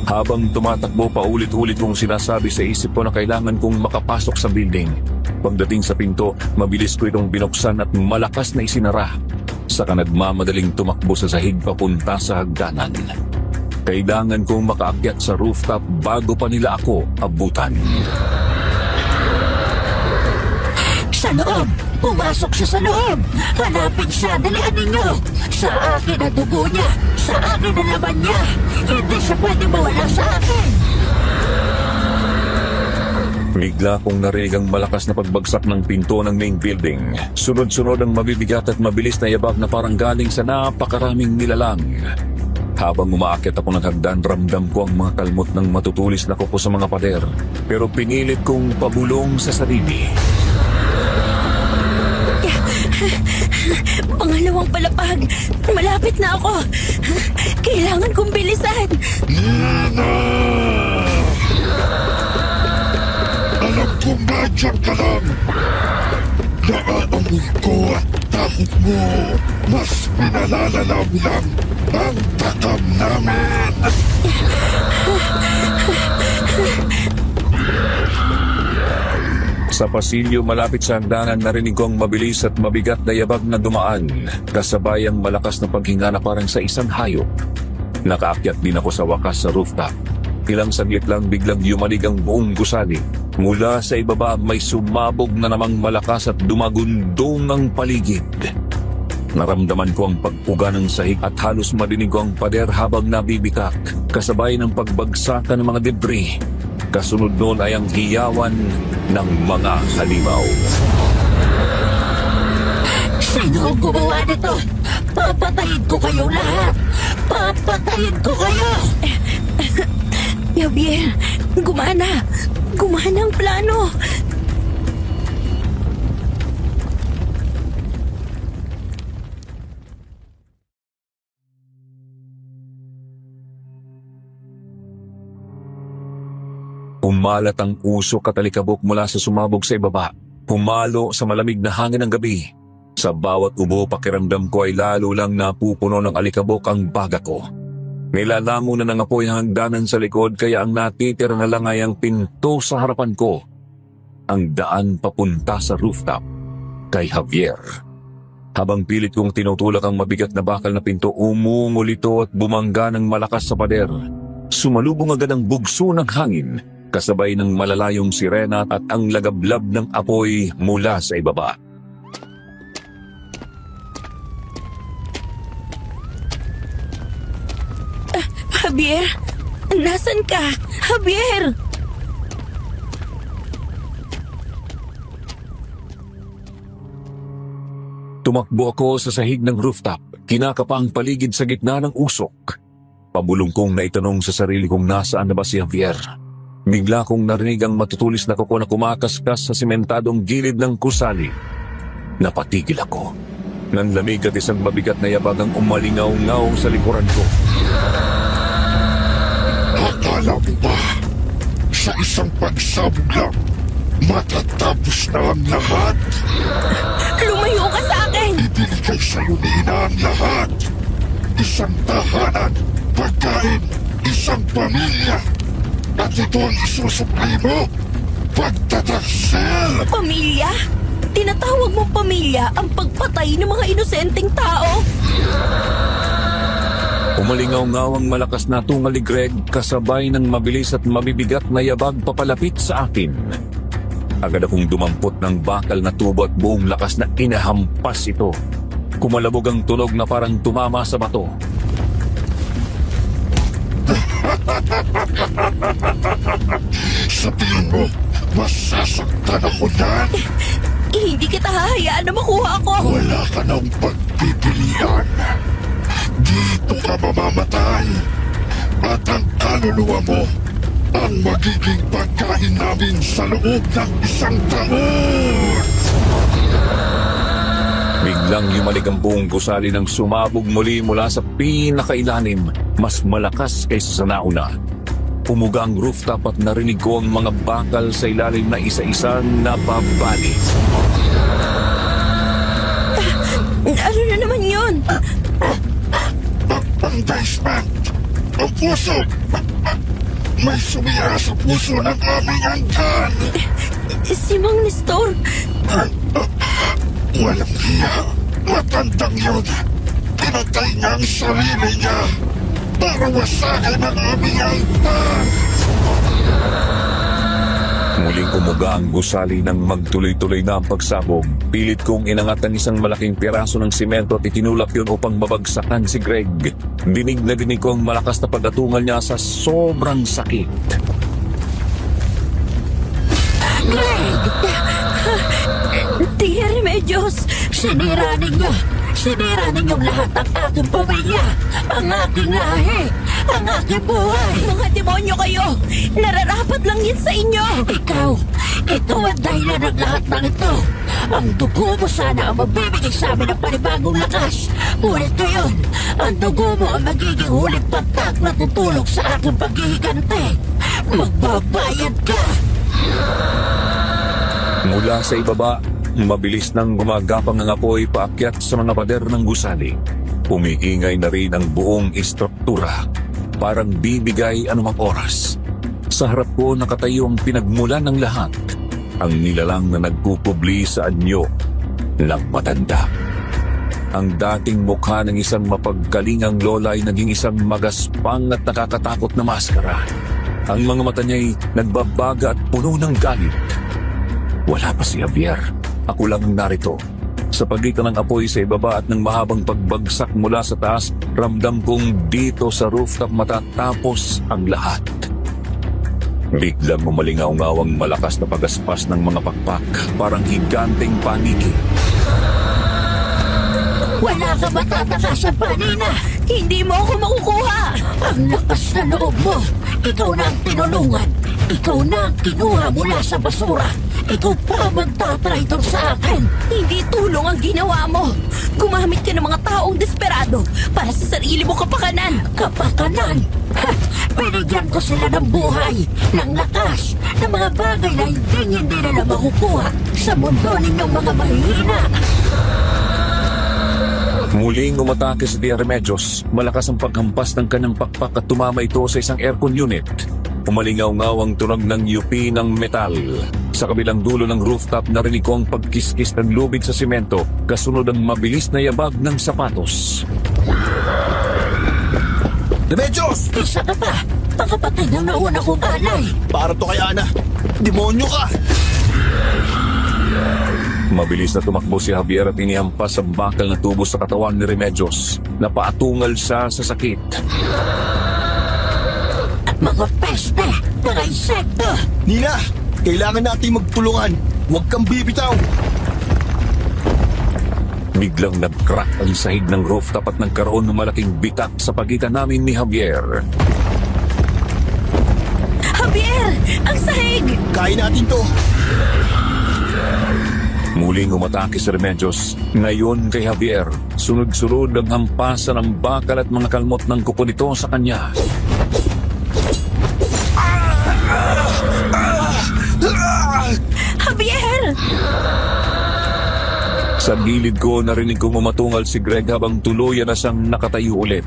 Habang tumatakbo pa ulit-ulit kong sinasabi sa isip ko na kailangan kong makapasok sa building. Pagdating sa pinto, mabilis ko itong binuksan at malakas na isinara. Saka nagmamadaling tumakbo sa sahig papunta sa hagdanan. Kailangan kong makaakyat sa rooftop bago pa nila ako abutan. Sa loob! Pumasok siya sa loob! Hanapin siya! Dalian ninyo! Sa akin ang dugo niya! Sa akin ang laman niya! Hindi siya pwede mawala sa akin! Bigla kong narinig ang malakas na pagbagsak ng pinto ng main building. Sunod-sunod ang mabibigat at mabilis na yabag na parang galing sa napakaraming nilalang. Habang umaakyat ako ng hagdan, ramdam ko ang mga kalmot ng matutulis na kuko sa mga pader. Pero pinilit kong pabulong sa sarili. Pangalawang palapag. Malapit na ako. Kailangan kong bilisan. Nina! Alam kong nandiyan ka lang. Naaamoy ko at takot mo. Mas pinalalala mo lang ang takam namin. Sa pasilyo malapit sa hagdanan, narinig ko ang mabilis at mabigat na yabag na dumaan, kasabay ang malakas na paghinga na parang sa isang hayop. Nakaakyat din ako sa wakas sa rooftop. Ilang saglit lang biglang yumanig ang buong gusali. Mula sa ibaba may sumabog na namang malakas at dumagundong ang paligid. Naramdaman ko ang pagpuga ng sahig at halos marinig ko ang pader habang nabibikak, kasabay ng pagbagsakan ng mga debris. Kasunod noon ay ang hiyawan ng mga halimaw. Sino ang gumawa nito? Papatayin ko kayong lahat! Papatayin ko kayo! Javier, gumana. Gumana ang plano. Umalat ang usok at alikabok mula sa sumabog sa ibaba. Humalo sa malamig na hangin ng gabi. Sa bawat ubo, pakiramdam ko ay lalo lang napupuno ng alikabok ang baga ko. Nilalamo na ng apoy ang hagdanan sa likod, kaya ang natitira na lang ay ang pinto sa harapan ko. Ang daan papunta sa rooftop kay Javier. Habang pilit kong tinutulak ang mabigat na bakal na pinto, umungol ito at bumangga ng malakas sa pader. Sumalubong agad ang bugso ng hangin, kasabay ng malalayong sirena at ang lagablab ng apoy mula sa ibaba. Javier, nasan ka? Javier! Tumakbo ako sa sahig ng rooftop, kinakapa ang paligid sa gitna ng usok. Pabulong kong naitanong sa sarili kong nasaan na ba si Javier. Bigla kong narinig ang matutulis na kuko na kumakaskas sa simentadong gilid ng kusali. Napatigil ako. Nanlamig at isang mabigat na yabag ang umalingaw-ngaw sa likuran ko. Akala mo ba, sa isang pagsabog lang, matatapos na ang lahat? Lumayo ka sa akin! Ibinigay sa'yo ni Ina ang lahat. Isang tahanan, pagkain, isang pamilya. At ito ang isusupply mo, pagtataksil! Pamilya? Tinatawag mong pamilya ang pagpatay ng mga inosenteng tao? Umalingaw-ngaw ang malakas na tungal ni Greg, kasabay ng mabilis at mabibigat na yabag papalapit sa akin. Agad akong dumampot ng bakal na tubo at buong lakas na inahampas ito. Kumalabog ang tunog na parang tumama sa bato. Sa tingin mo, masasaktan ako yan? Hindi kita hahayaan na makuha ako! Wala ka ng pagpipilian. Dito ka mamamatay. At ang kaluluwa mo, ang magiging pagkain namin sa loob ng 1 taon! Biglang yumanig ang buong gusali nang sumabog muli mula sa pinakailalim, mas malakas kaysa sa nauna. Pumuga ang rooftop at narinig ko ang mga bakal sa ilalim na isa-isang nababali. Ano na naman yun? Ang basement! Ang puso! May sumira sa puso ng aming angkan! Si Mang Nestor. Walang hiya! Matandang yun! Pinatay niya ang sarili niya! Para wasakin ang aming angkan! Muling umuga ang gusali nang magtuloy-tuloy na ang pagsabog. Pilit kong inangat ang isang malaking piraso ng simento at itinulak yun upang mabagsakan si Greg. Dinig na dinig ko ang malakas na pag-atungal niya sa sobrang sakit. Greg! Tia Remedios. Sinira ninyo! Sinira ninyong lahat ang aking pamilya! Ang aking lahi! Ang aking buhay! Mga demonyo kayo. Nararapat lang yan sa inyo. Ikaw ang dahilan ng lahat ng ito! Ang dugo mo sana ang magbibigay sa amin ng panibagong lakas! Ngunit ngayon, ang dugo mo ang magiging huling patak na tutulong sa aking paghihiganti! Magbabayad ka! Mula sa ibaba, mabilis nang gumagapang ang apoy paakyat sa mga pader ng gusali. Umiingay na rin ang buong istruktura, parang bibigay anumang oras. Sa harap ko nakatayo ang pinagmulan ng lahat, ang nilalang na nagpupubli sa anyo ng matanda. Ang dating mukha ng isang mapagkalingang lola ay naging isang magaspang at nakakatakot na maskara. Ang mga mata niya'y nagbabaga at puno ng galit. Wala pa si Javier. Ako lang ang narito. Sa pagitan ng apoy sa ibaba at ng mahabang pagbagsak mula sa taas, ramdam kong dito sa rooftop matatapos ang lahat. Biglang umalingaw-ngaw ang malakas na pagaspas ng mga pakpak, parang higanteng paniki. Wala ka matatakasan pa, Nina! Hindi mo ako makukuha. Ang lakas na loob mo! Ikaw na ang tinulungan! Ikaw na ang kinuha mula sa basura! Ikaw pa magtatraitor sa akin! Hindi tulong ang ginawa mo. Gumamit ka ng mga taong desperado para sa sarili mo kapakanan. Kapakanan! Ha! Binigyan ko sila ng buhay, ng lakas, ng mga bagay na hindi nila makukuha sa mundo ninyong mga mahihina! Muling umatake si Tia Remedios. Malakas ang paghampas ng kanyang pakpak at tumama ito sa isang aircon unit. Umalingaw-ngaw ang tunog ng yupi ng metal. Sa kabilang dulo ng rooftop narinig ko ang pagkiskis ng lubid sa simento, kasunod ang mabilis na yabag ng sapatos. Remedios! Isa ka pa! Pakapatay ng nauna kong alay! Para to kay Ana! Demonyo ka! Mabilis na tumakbo si Javier at inihampas ang bakal na tubo sa katawan ni Remedios. Napaatungal siya sa sakit. Mga peste! Mga insekto! Nina! Kailangan nating magtulungan! Huwag kang bibitaw! Biglang nag-crack ang sahig ng rooftop at nagkaroon ng malaking bitak sa pagitan namin ni Javier. Javier! Ang sahig! Kain natin to! Muling umatake si Remedios. Ngayon kay Javier, sunod-sunod ang hampasan ng bakal at mga kalmot ng kuko nito sa kanya. Javier! Sa gilid ko, narinig kong umatungal si Greg habang tuluyan na siyang nakatayo ulit.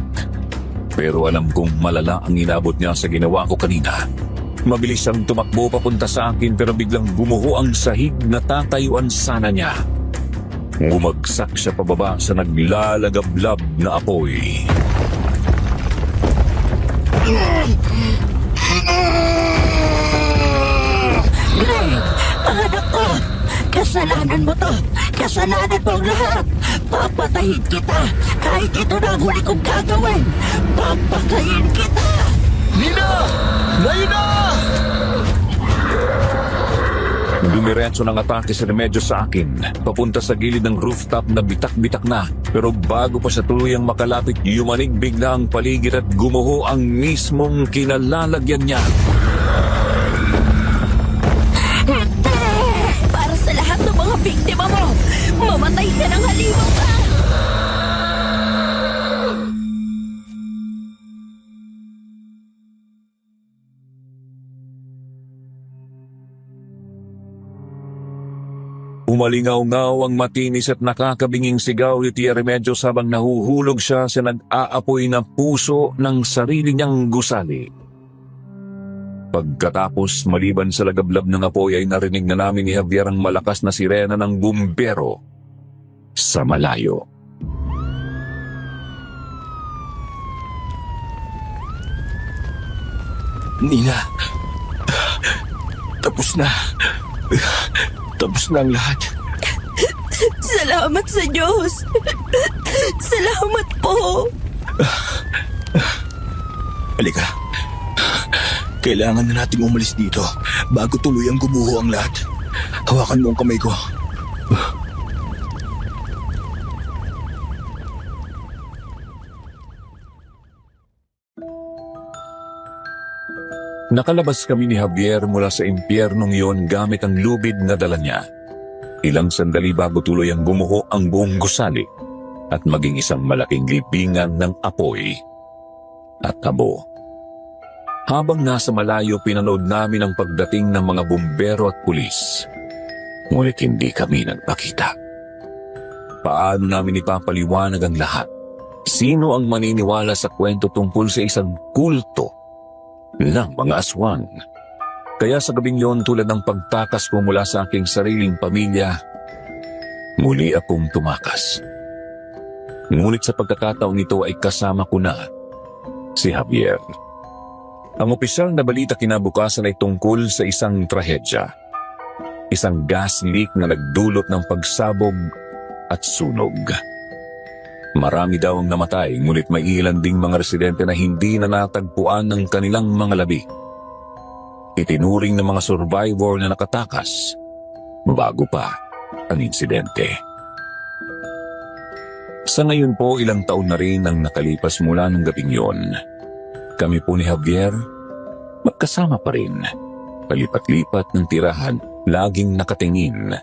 Pero alam kong malala ang inabot niya sa ginawa ko kanina. Mabilis siyang tumakbo papunta sa akin pero biglang bumuho ang sahig na tatayuan sana niya. Bumagsak siya pababa sa naglalagablab na apoy. Greg! Anak ko! Kasalanan mo to! Kasalanan mo ang lahat! Papatayin kita! Kahit ito na ang huli kong gagawin! Papatayin kita! Nina! Ngayon na! Dumiretso ng atake si Remedios sa akin, papunta sa gilid ng rooftop na bitak-bitak na. Pero bago pa siya tuluyang makalapit, yumanig bigla ang paligid at gumuho ang mismong kinalalagyan niya. Para sa lahat ng mga biktima mo, mamatay ka ng halimaw ka! Umalingaw-ngaw ang matinis at nakakabinging sigaw ni Tia Remedios habang nahuhulog siya sa nag-aapoy na puso ng sarili niyang gusali. Pagkatapos maliban sa lagablab ng apoy ay narinig na namin ni Javier ang malakas na sirena ng bumbero sa malayo. Nina, tapos na. Tapos na ang lahat. Salamat sa Diyos! Salamat po! Halika. Kailangan na nating umalis dito bago tuluyang gumuho ang lahat. Hawakan mo ang kamay ko. Nakalabas kami ni Javier mula sa impyernong iyon gamit ang lubid na dala niya. Ilang sandali bago tuluyang gumuho ang buong gusali at maging isang malaking libingan ng apoy at tabo. Habang nasa malayo, pinanood namin ang pagdating ng mga bumbero at pulis. Ngunit hindi kami nagpakita. Paano namin ipapaliwanag ang lahat? Sino ang maniniwala sa kwento tungkol sa isang kulto ng mga aswang? Kaya sa gabing yon, tulad ng pagtakas ko mula sa aking sariling pamilya, muli akong tumakas. Ngunit sa pagkakataong ito ay kasama ko na si Javier. Ang opisyal na balita kinabukasan ay tungkol sa isang trahedya. Isang gas leak na nagdulot ng pagsabog at sunog. Marami daw ang namatay, ngunit may ilan ding mga residente na hindi na natagpuan ng kanilang mga labi. Itinuring ng mga survivor na nakatakas bago pa ang insidente. Sa ngayon po, ilang taon na rin ang nakalipas mula ng gabing yon. Kami po ni Javier, magkasama pa rin. Palipat-lipat ng tirahan, laging nakatingin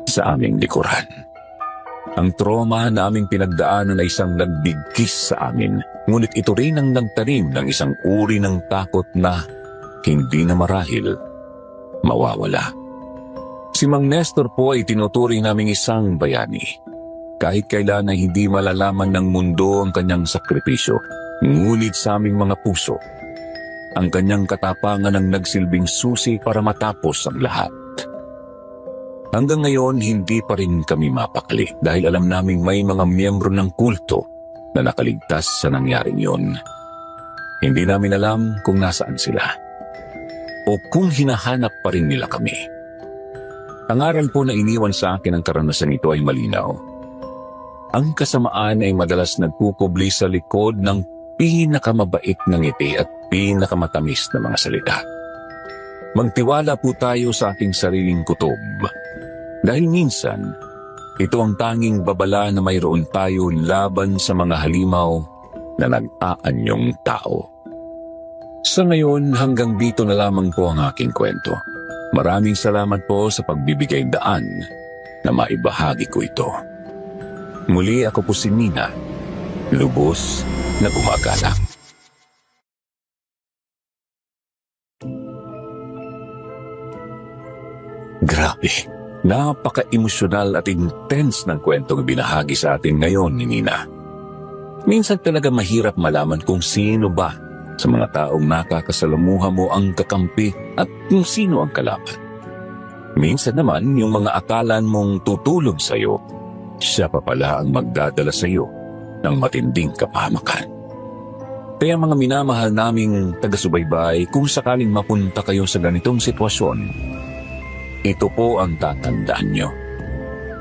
sa aming likuran. Ang trauma na aming pinagdaanan ay isang nagbigkis sa amin, ngunit ito rin ang nagtanim ng isang uri ng takot na hindi na marahil mawawala. Si Mang Nestor po ay tinuturing naming isang bayani. Kahit kailan ay hindi malalaman ng mundo ang kanyang sakripisyo, ngunit sa aming mga puso, ang kanyang katapangan ang nagsilbing susi para matapos ang lahat. Hanggang ngayon, hindi pa rin kami mapakali dahil alam naming may mga miyembro ng kulto na nakaligtas sa nangyaring yon. Hindi namin alam kung nasaan sila o kung hinahanap pa rin nila kami. Ang aral po na iniwan sa akin ng karanasan ito ay malinaw. Ang kasamaan ay madalas nagkukubli sa likod ng pinakamabait na ngiti at pinakamatamis na mga salita. Magtiwala po tayo sa ating sariling kutob. Dahil minsan, ito ang tanging babala na mayroon tayo laban sa mga halimaw na nag-aanyong tao. Sa ngayon, hanggang dito na lamang po ang aking kwento. Maraming salamat po sa pagbibigay daan na maibahagi ko ito. Muli ako po si Nina, lubos na gumagalang. Grabe, napaka-emosyonal at intense ng kwentong binahagi sa atin ngayon ni Nina. Minsan talaga mahirap malaman kung sino ba sa mga taong nakakasalamuha mo ang kakampi at kung sino ang kalaban. Minsan naman yung mga akalan mong tutulong sa'yo, siya pa pala ang magdadala sa iyo ng matinding kapahamakan. Kaya mga minamahal naming taga-subaybay, kung sakaling mapunta kayo sa ganitong sitwasyon, ito po ang tatandaan nyo.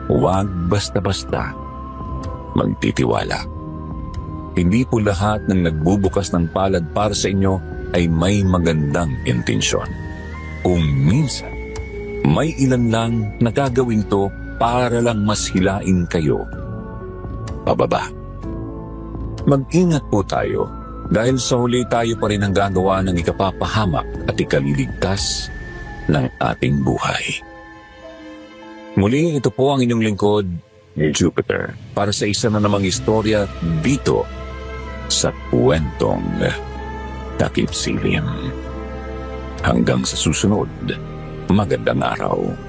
Huwag basta-basta magtitiwala. Hindi po lahat ng nagbubukas ng palad para sa inyo ay may magandang intensyon. Kung minsan, may ilan lang na gagawin to para lang mas hilain kayo pababa. Mag-ingat po tayo dahil sa huli tayo pa rin ang gagawa ng ikapapahamak at ikaliligtas ng ating buhay. Muli, ito po ang inyong lingkod, Jupiter, para sa isa na namang istorya dito sa Kwentong Takip Silim. Hanggang sa susunod, magandang araw.